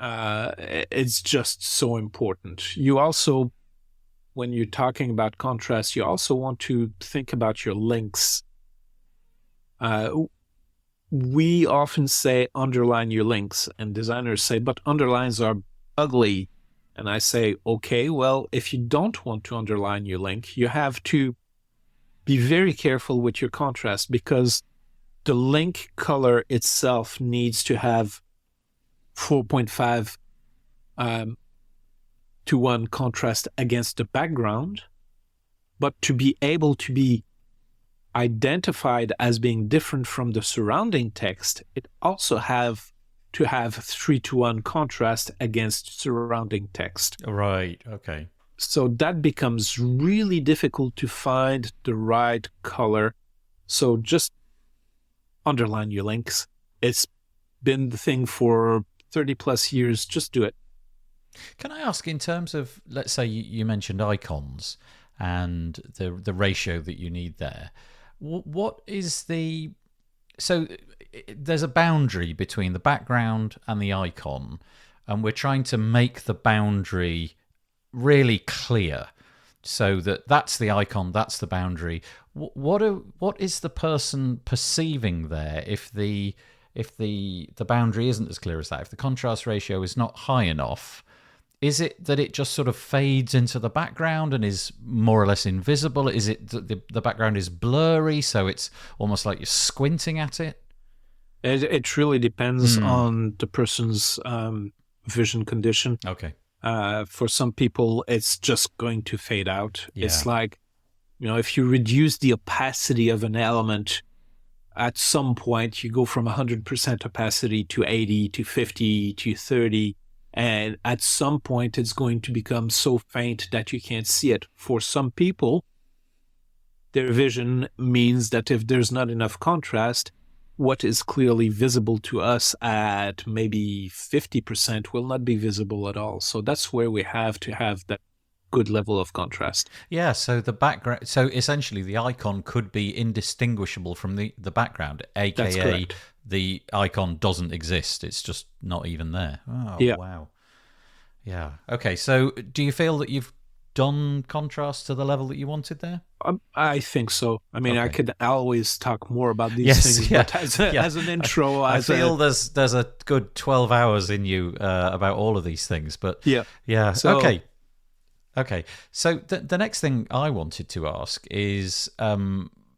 it's just so important. You also, when you're talking about contrast, you also want to think about your links. We often say underline your links, and designers say, but underlines are ugly. And I say, okay, well, if you don't want to underline your link, you have to be very careful with your contrast, because the link color itself needs to have 4.5 to 1 contrast against the background, but to be able to be identified as being different from the surrounding text, it also have to have 3 to 1 contrast against surrounding text. Right, okay. So that becomes really difficult to find the right color. So just underline your links. It's been the thing for 30 plus years. Just do it. Can I ask, in terms of, let's say you mentioned icons and the ratio that you need there, what is the... So there's a boundary between the background and the icon, and we're trying to make the boundary really clear so that that's the icon, that's the boundary. What is the person perceiving there if the boundary isn't as clear as that? If the contrast ratio is not high enough, is it that it just sort of fades into the background and is more or less invisible? Is it that the background is blurry, so it's almost like you're squinting at it? It really depends on the person's vision condition. Okay. For some people, it's just going to fade out. Yeah. It's like, if you reduce the opacity of an element, at some point you go from 100% opacity to 80 to 50 to 30. And at some point, it's going to become so faint that you can't see it. For some people, their vision means that if there's not enough contrast, what is clearly visible to us at maybe 50% will not be visible at all. So that's where we have to have that good level of contrast. Yeah, so the background, so essentially the icon could be indistinguishable from the background, aka the icon doesn't exist. It's just not even there. Oh, yeah. Wow. Yeah. Okay, so do you feel that you've done contrast to the level that you wanted there? I think so. I mean, okay. I could always talk more about these things, yeah. but as an intro... I feel there's a good 12 hours in you about all of these things, but yeah. So, Okay. So the next thing I wanted to ask is,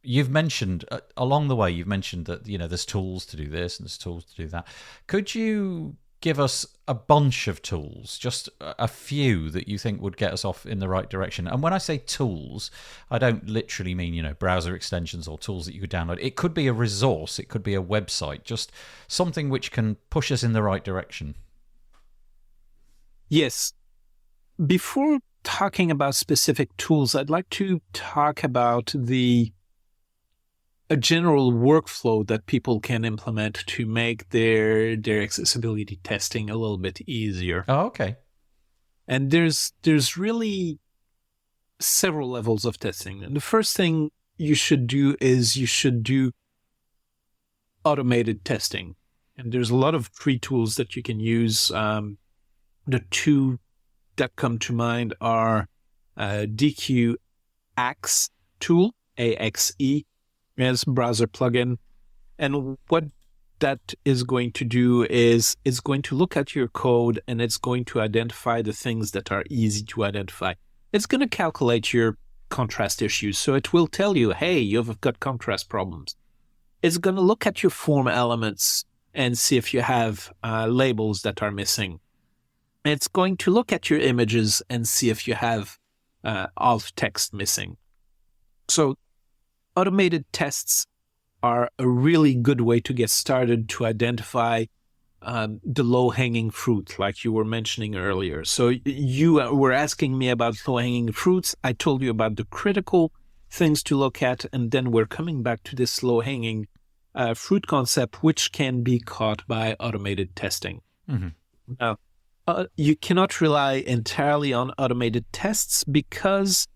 you've mentioned, along the way, that, there's tools to do this and there's tools to do that. Could you give us a bunch of tools, just a few that you think would get us off in the right direction? And when I say tools, I don't literally mean, browser extensions or tools that you could download. It could be a resource. It could be a website, just something which can push us in the right direction. Yes. Before talking about specific tools, I'd like to talk about the a general workflow that people can implement to make their accessibility testing a little bit easier. Oh, okay. And there's really several levels of testing. And the first thing you should do is you should do automated testing. And there's a lot of free tools that you can use. The two that come to mind are DQ Axe tool, AXE, as browser plugin. And what that is going to do is it's going to look at your code and it's going to identify the things that are easy to identify. It's going to calculate your contrast issues. So it will tell you, hey, you've got contrast problems. It's going to look at your form elements and see if you have labels that are missing. It's going to look at your images and see if you have alt text missing. So automated tests are a really good way to get started to identify the low-hanging fruit, like you were mentioning earlier. So you were asking me about low-hanging fruits. I told you about the critical things to look at, and then we're coming back to this low-hanging fruit concept, which can be caught by automated testing. Mm-hmm. Now, you cannot rely entirely on automated tests because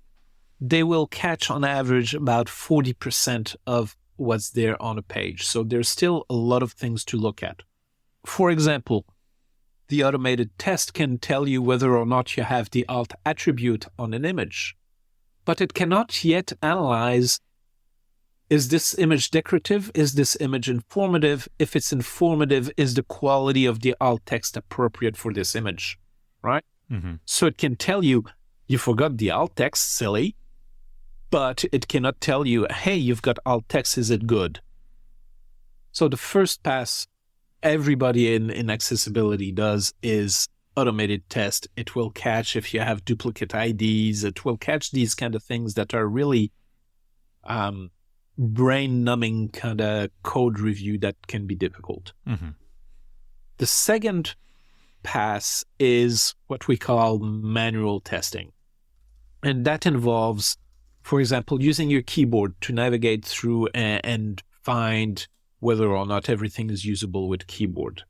they will catch on average about 40% of what's there on a page. So there's still a lot of things to look at. For example, the automated test can tell you whether or not you have the alt attribute on an image, but it cannot yet analyze, is this image decorative? Is this image informative? If it's informative, is the quality of the alt text appropriate for this image, right? Mm-hmm. So it can tell you, you forgot the alt text, silly, but it cannot tell you, hey, you've got alt text, is it good? So the first pass everybody in accessibility does is automated test. It will catch if you have duplicate IDs. It will catch these kind of things that are really brain-numbing kind of code review that can be difficult. Mm-hmm. The second pass is what we call manual testing. And that involves, for example, using your keyboard to navigate through and find whether or not everything is usable with keyboard.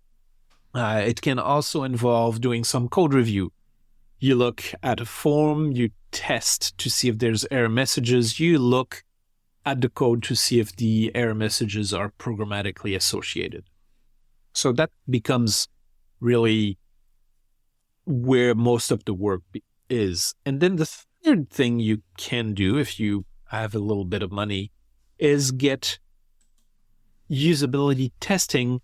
It can also involve doing some code review. You look at a form, you test to see if there's error messages, you look at the code to see if the error messages are programmatically associated. So that becomes really where most of the work is. And then the third thing you can do if you have a little bit of money is get usability testing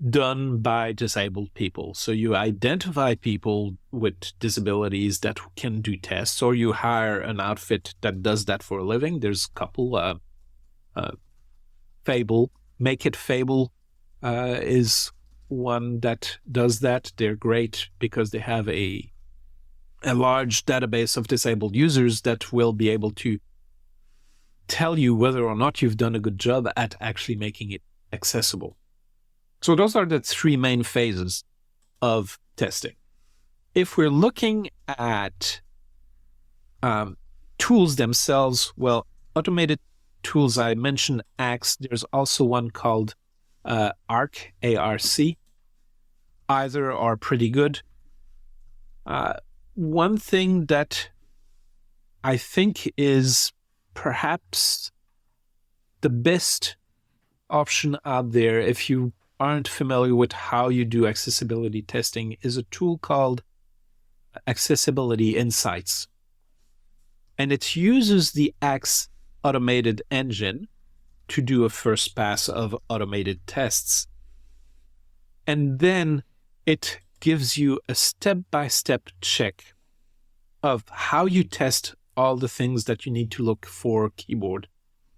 done by disabled people. So you identify people with disabilities that can do tests, or you hire an outfit that does that for a living. There's a couple. Fable, Make It Fable is one that does that. They're great because they have a large database of disabled users that will be able to tell you whether or not you've done a good job at actually making it accessible. So those are the three main phases of testing. If we're looking at tools themselves, well, automated tools, I mentioned Axe. There's also one called ARC, A-R-C. Either are pretty good. One thing that I think is perhaps the best option out there, if you aren't familiar with how you do accessibility testing, is a tool called Accessibility Insights. And it uses the Axe automated engine to do a first pass of automated tests. And then it gives you a step-by-step check of how you test all the things that you need to look for keyboard,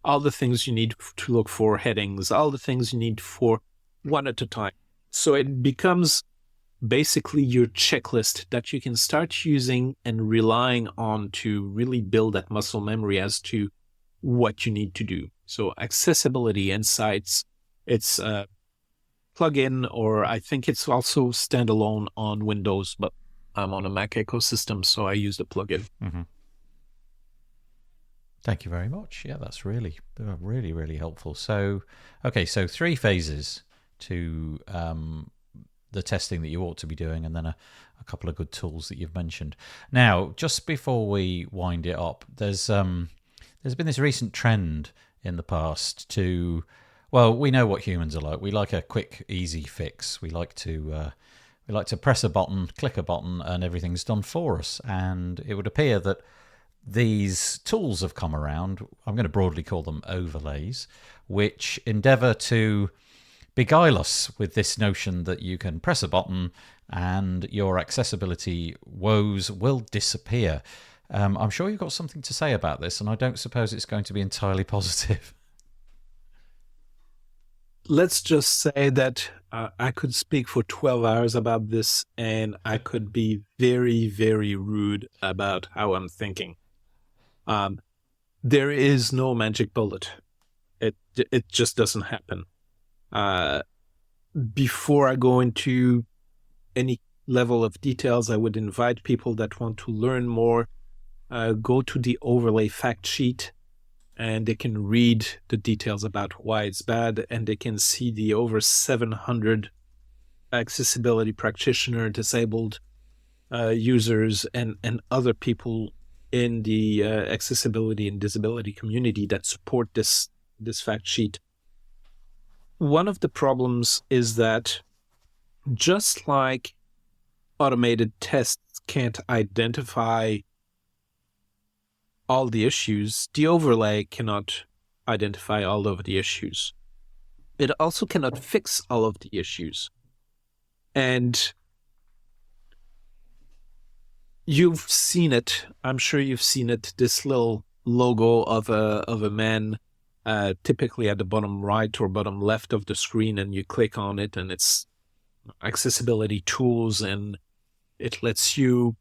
all the things you need to look for headings, all the things you need for one at a time. So it becomes basically your checklist that you can start using and relying on to really build that muscle memory as to what you need to do. So Accessibility Insights, it's a plugin, or I think it's also standalone on Windows, but I'm on a Mac ecosystem, so I use the plugin. Mm-hmm. Thank you very much. Yeah, that's really, really, really helpful. So, okay, so 3 phases to the testing that you ought to be doing, and then a couple of good tools that you've mentioned. Now, just before we wind it up, there's been this recent trend in the past to, well, we know what humans are like. We like a quick, easy fix. We like to press a button, click a button, and everything's done for us. And it would appear that these tools have come around. I'm going to broadly call them overlays, which endeavour to beguile us with this notion that you can press a button and your accessibility woes will disappear. I'm sure you've got something to say about this, and I don't suppose it's going to be entirely positive. Let's just say that I could speak for 12 hours about this, and I could be very, very rude about how I'm thinking. There is no magic bullet. It just doesn't happen. Before I go into any level of details, I would invite people that want to learn more, go to the overlay fact sheet, and they can read the details about why it's bad, and they can see the over 700 accessibility practitioner, disabled users, and other people in the accessibility and disability community that support this fact sheet. One of the problems is that just like automated tests can't identify all the issues, the overlay cannot identify all of the issues. It also cannot fix all of the issues. And you've seen it. I'm sure you've seen it. This little logo of a man, typically at the bottom right or bottom left of the screen, and you click on it, and it's accessibility tools, and it lets you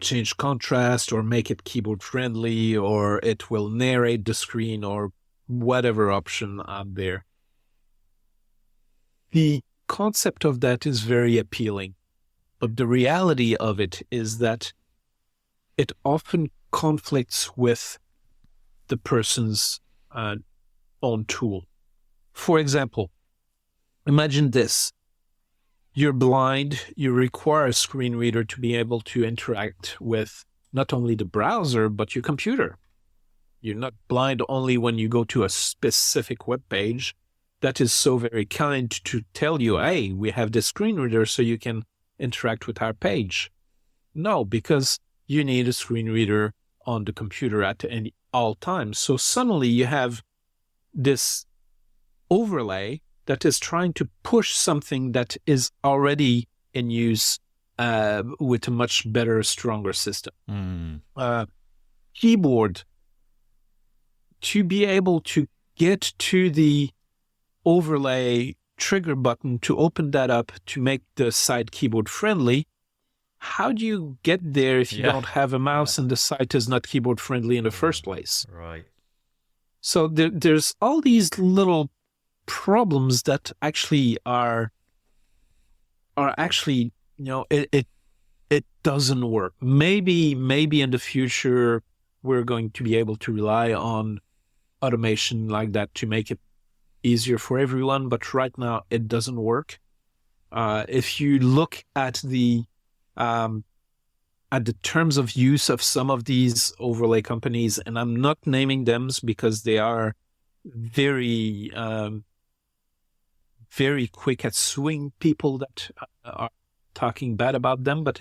change contrast or make it keyboard friendly, or it will narrate the screen, or whatever option out there. The concept of that is very appealing, but the reality of it is that it often conflicts with the person's own tool. For example, imagine this. You're blind, you require a screen reader to be able to interact with not only the browser, but your computer. You're not blind only when you go to a specific web page that is so very kind to tell you, hey, we have this screen reader so you can interact with our page. No, because you need a screen reader on the computer at all times. So suddenly you have this overlay that is trying to push something that is already in use with a much better, stronger system. Keyboard, to be able to get to the overlay trigger button to open that up to make the site keyboard friendly, how do you get there if you don't have a mouse and the site is not keyboard friendly in the first place? Right. So there's all these little problems that actually are actually, it doesn't work. Maybe in the future we're going to be able to rely on automation like that to make it easier for everyone, but right now it doesn't work. If you look at the terms of use of some of these overlay companies, and I'm not naming them because they are very very quick at suing people that are talking bad about them. But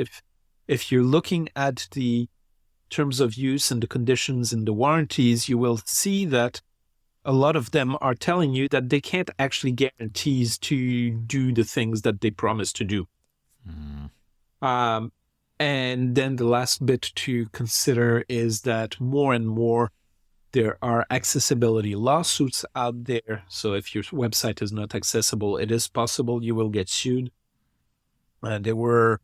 if you're looking at the terms of use and the conditions and the warranties, you will see that a lot of them are telling you that they can't actually guarantees to do the things that they promise to do. And then the last bit to consider is that more and more there are accessibility lawsuits out there. So if your website is not accessible, it is possible you will get sued. There were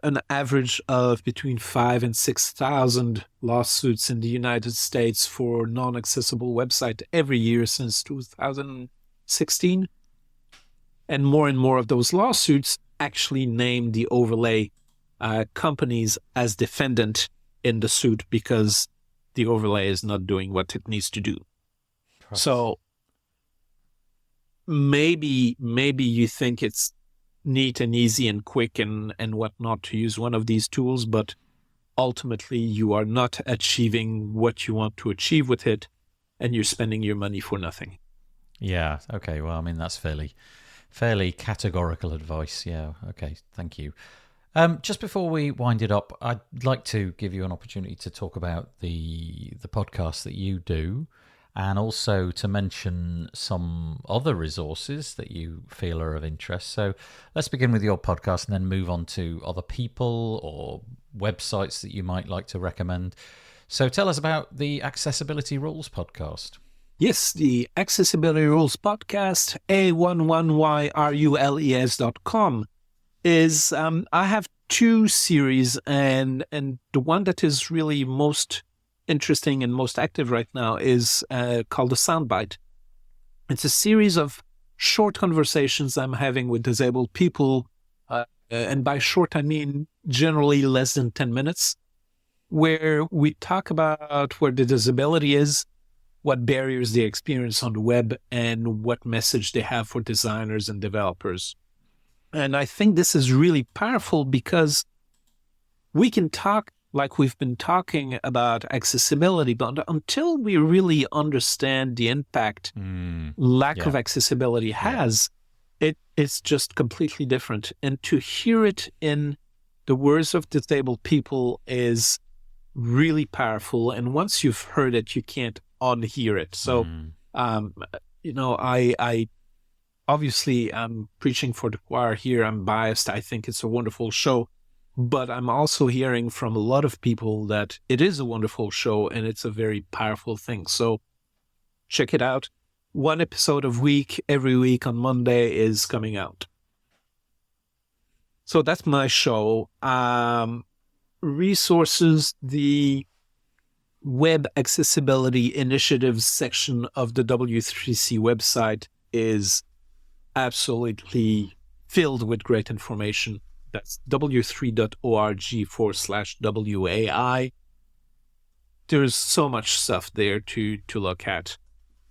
an average of between 5,000 and 6,000 lawsuits in the United States for non-accessible website every year since 2016. And more of those lawsuits actually name the overlay companies as defendant in the suit because the overlay is not doing what it needs to do. Right. So maybe you think it's neat and easy and quick and whatnot to use one of these tools, but ultimately you are not achieving what you want to achieve with it, and you're spending your money for nothing. Yeah. Okay. Well, I mean, that's fairly categorical advice. Yeah. Okay. Thank you. Just before we wind it up, I'd like to give you an opportunity to talk about the podcast that you do, and also to mention some other resources that you feel are of interest. So let's begin with your podcast and then move on to other people or websites that you might like to recommend. So tell us about the Accessibility Rules podcast. Yes, the Accessibility Rules podcast, A11YRULES.com, is I have two series, and the one that is really most interesting and most active right now is called The Soundbite. It's a series of short conversations I'm having with disabled people, and by short I mean generally less than 10 minutes, where we talk about where the disability is, what barriers they experience on the web, and what message they have for designers and developers. And I think this is really powerful because we can talk like we've been talking about accessibility, but until we really understand the impact lack of accessibility has, it's just completely different. And to hear it in the words of disabled people is really powerful. And once you've heard it, you can't unhear it. So, I obviously I'm preaching for the choir here. I'm biased. I think it's a wonderful show. But I'm also hearing from a lot of people that it is a wonderful show and it's a very powerful thing. So check it out. One episode every week on Monday is coming out. So that's my show. Resources, the Web Accessibility Initiatives section of the W3C website is absolutely filled with great information. That's w3.org/WAI. There's so much stuff there to look at.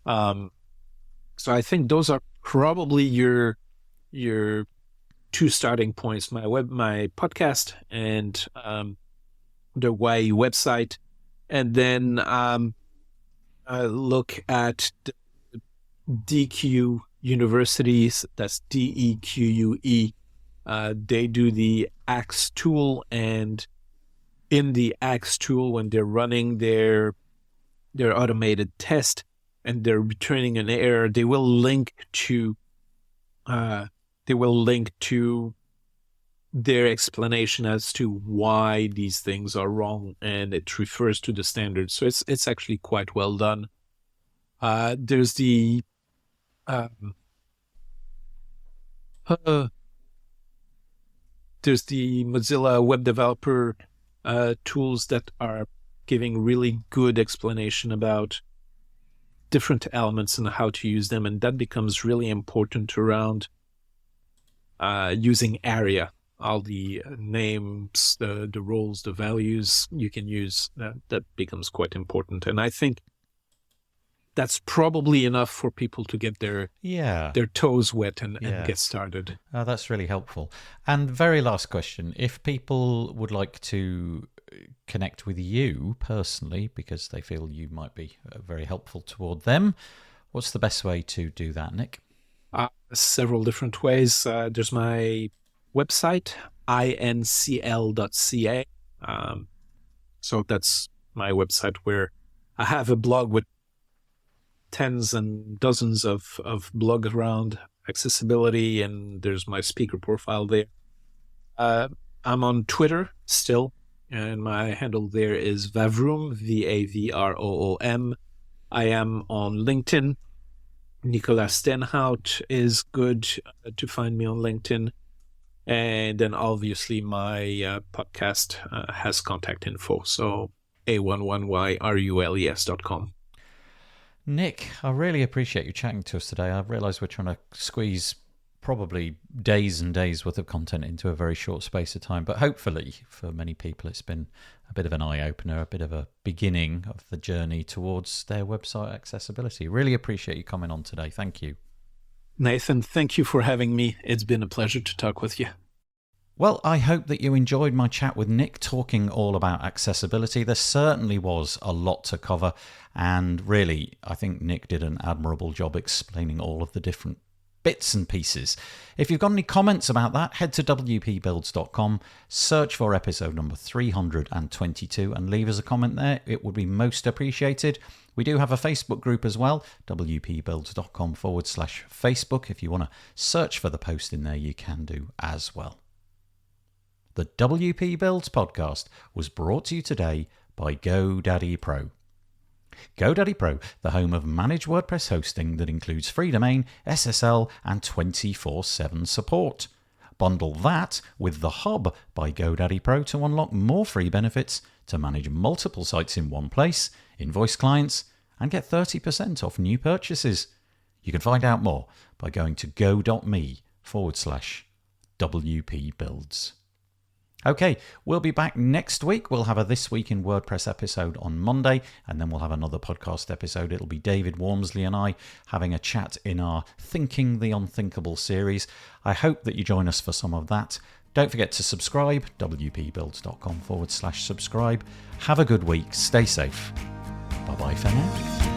So I think those are probably your two starting points: my podcast, and the WAI website, and then look at the DQ universities. That's DEQUE. They do the AXE tool, and in the AXE tool, when they're running their automated test and they're returning an error, they will link to their explanation as to why these things are wrong, and it refers to the standards. So it's actually quite well done. There's the Mozilla web developer tools that are giving really good explanation about different elements and how to use them. And that becomes really important around using ARIA. All the names, the roles, the values you can use, that becomes quite important. And I think that's probably enough for people to get their toes wet and get started. That's really helpful. And very last question. If people would like to connect with you personally because they feel you might be very helpful toward them, what's the best way to do that, Nic? Several different ways. There's my website, incl.ca. So that's my website where I have a blog with tens and dozens of blogs around accessibility, and there's my speaker profile there. I'm on Twitter still, and my handle there is Vavroom, Vavroom. I am on LinkedIn. Nic Steenhout is good to find me on LinkedIn. And then obviously my podcast has contact info. So A11YRULES.com. Nic, I really appreciate you chatting to us today. I realise we're trying to squeeze probably days and days worth of content into a very short space of time. But hopefully for many people it's been a bit of an eye-opener, a bit of a beginning of the journey towards their website accessibility. Really appreciate you coming on today. Thank you. Nathan, thank you for having me. It's been a pleasure to talk with you. Well, I hope that you enjoyed my chat with Nic talking all about accessibility. There certainly was a lot to cover, and really, I think Nic did an admirable job explaining all of the different bits and pieces. If you've got any comments about that, head to wpbuilds.com, search for episode number 322 and leave us a comment there. It would be most appreciated. We do have a Facebook group as well, wpbuilds.com/Facebook. If you want to search for the post in there, you can do as well. The WP Builds podcast was brought to you today by GoDaddy Pro. GoDaddy Pro, the home of managed WordPress hosting that includes free domain, SSL, and 24/7 support. Bundle that with the Hub by GoDaddy Pro to unlock more free benefits to manage multiple sites in one place, invoice clients, and get 30% off new purchases. You can find out more by going to go.me/WP Builds. Okay, we'll be back next week. We'll have a This Week in WordPress episode on Monday, and then we'll have another podcast episode. It'll be David Wormsley and I having a chat in our Thinking the Unthinkable series. I hope that you join us for some of that. Don't forget to subscribe, wpbuilds.com/subscribe. Have a good week. Stay safe. Bye-bye for now.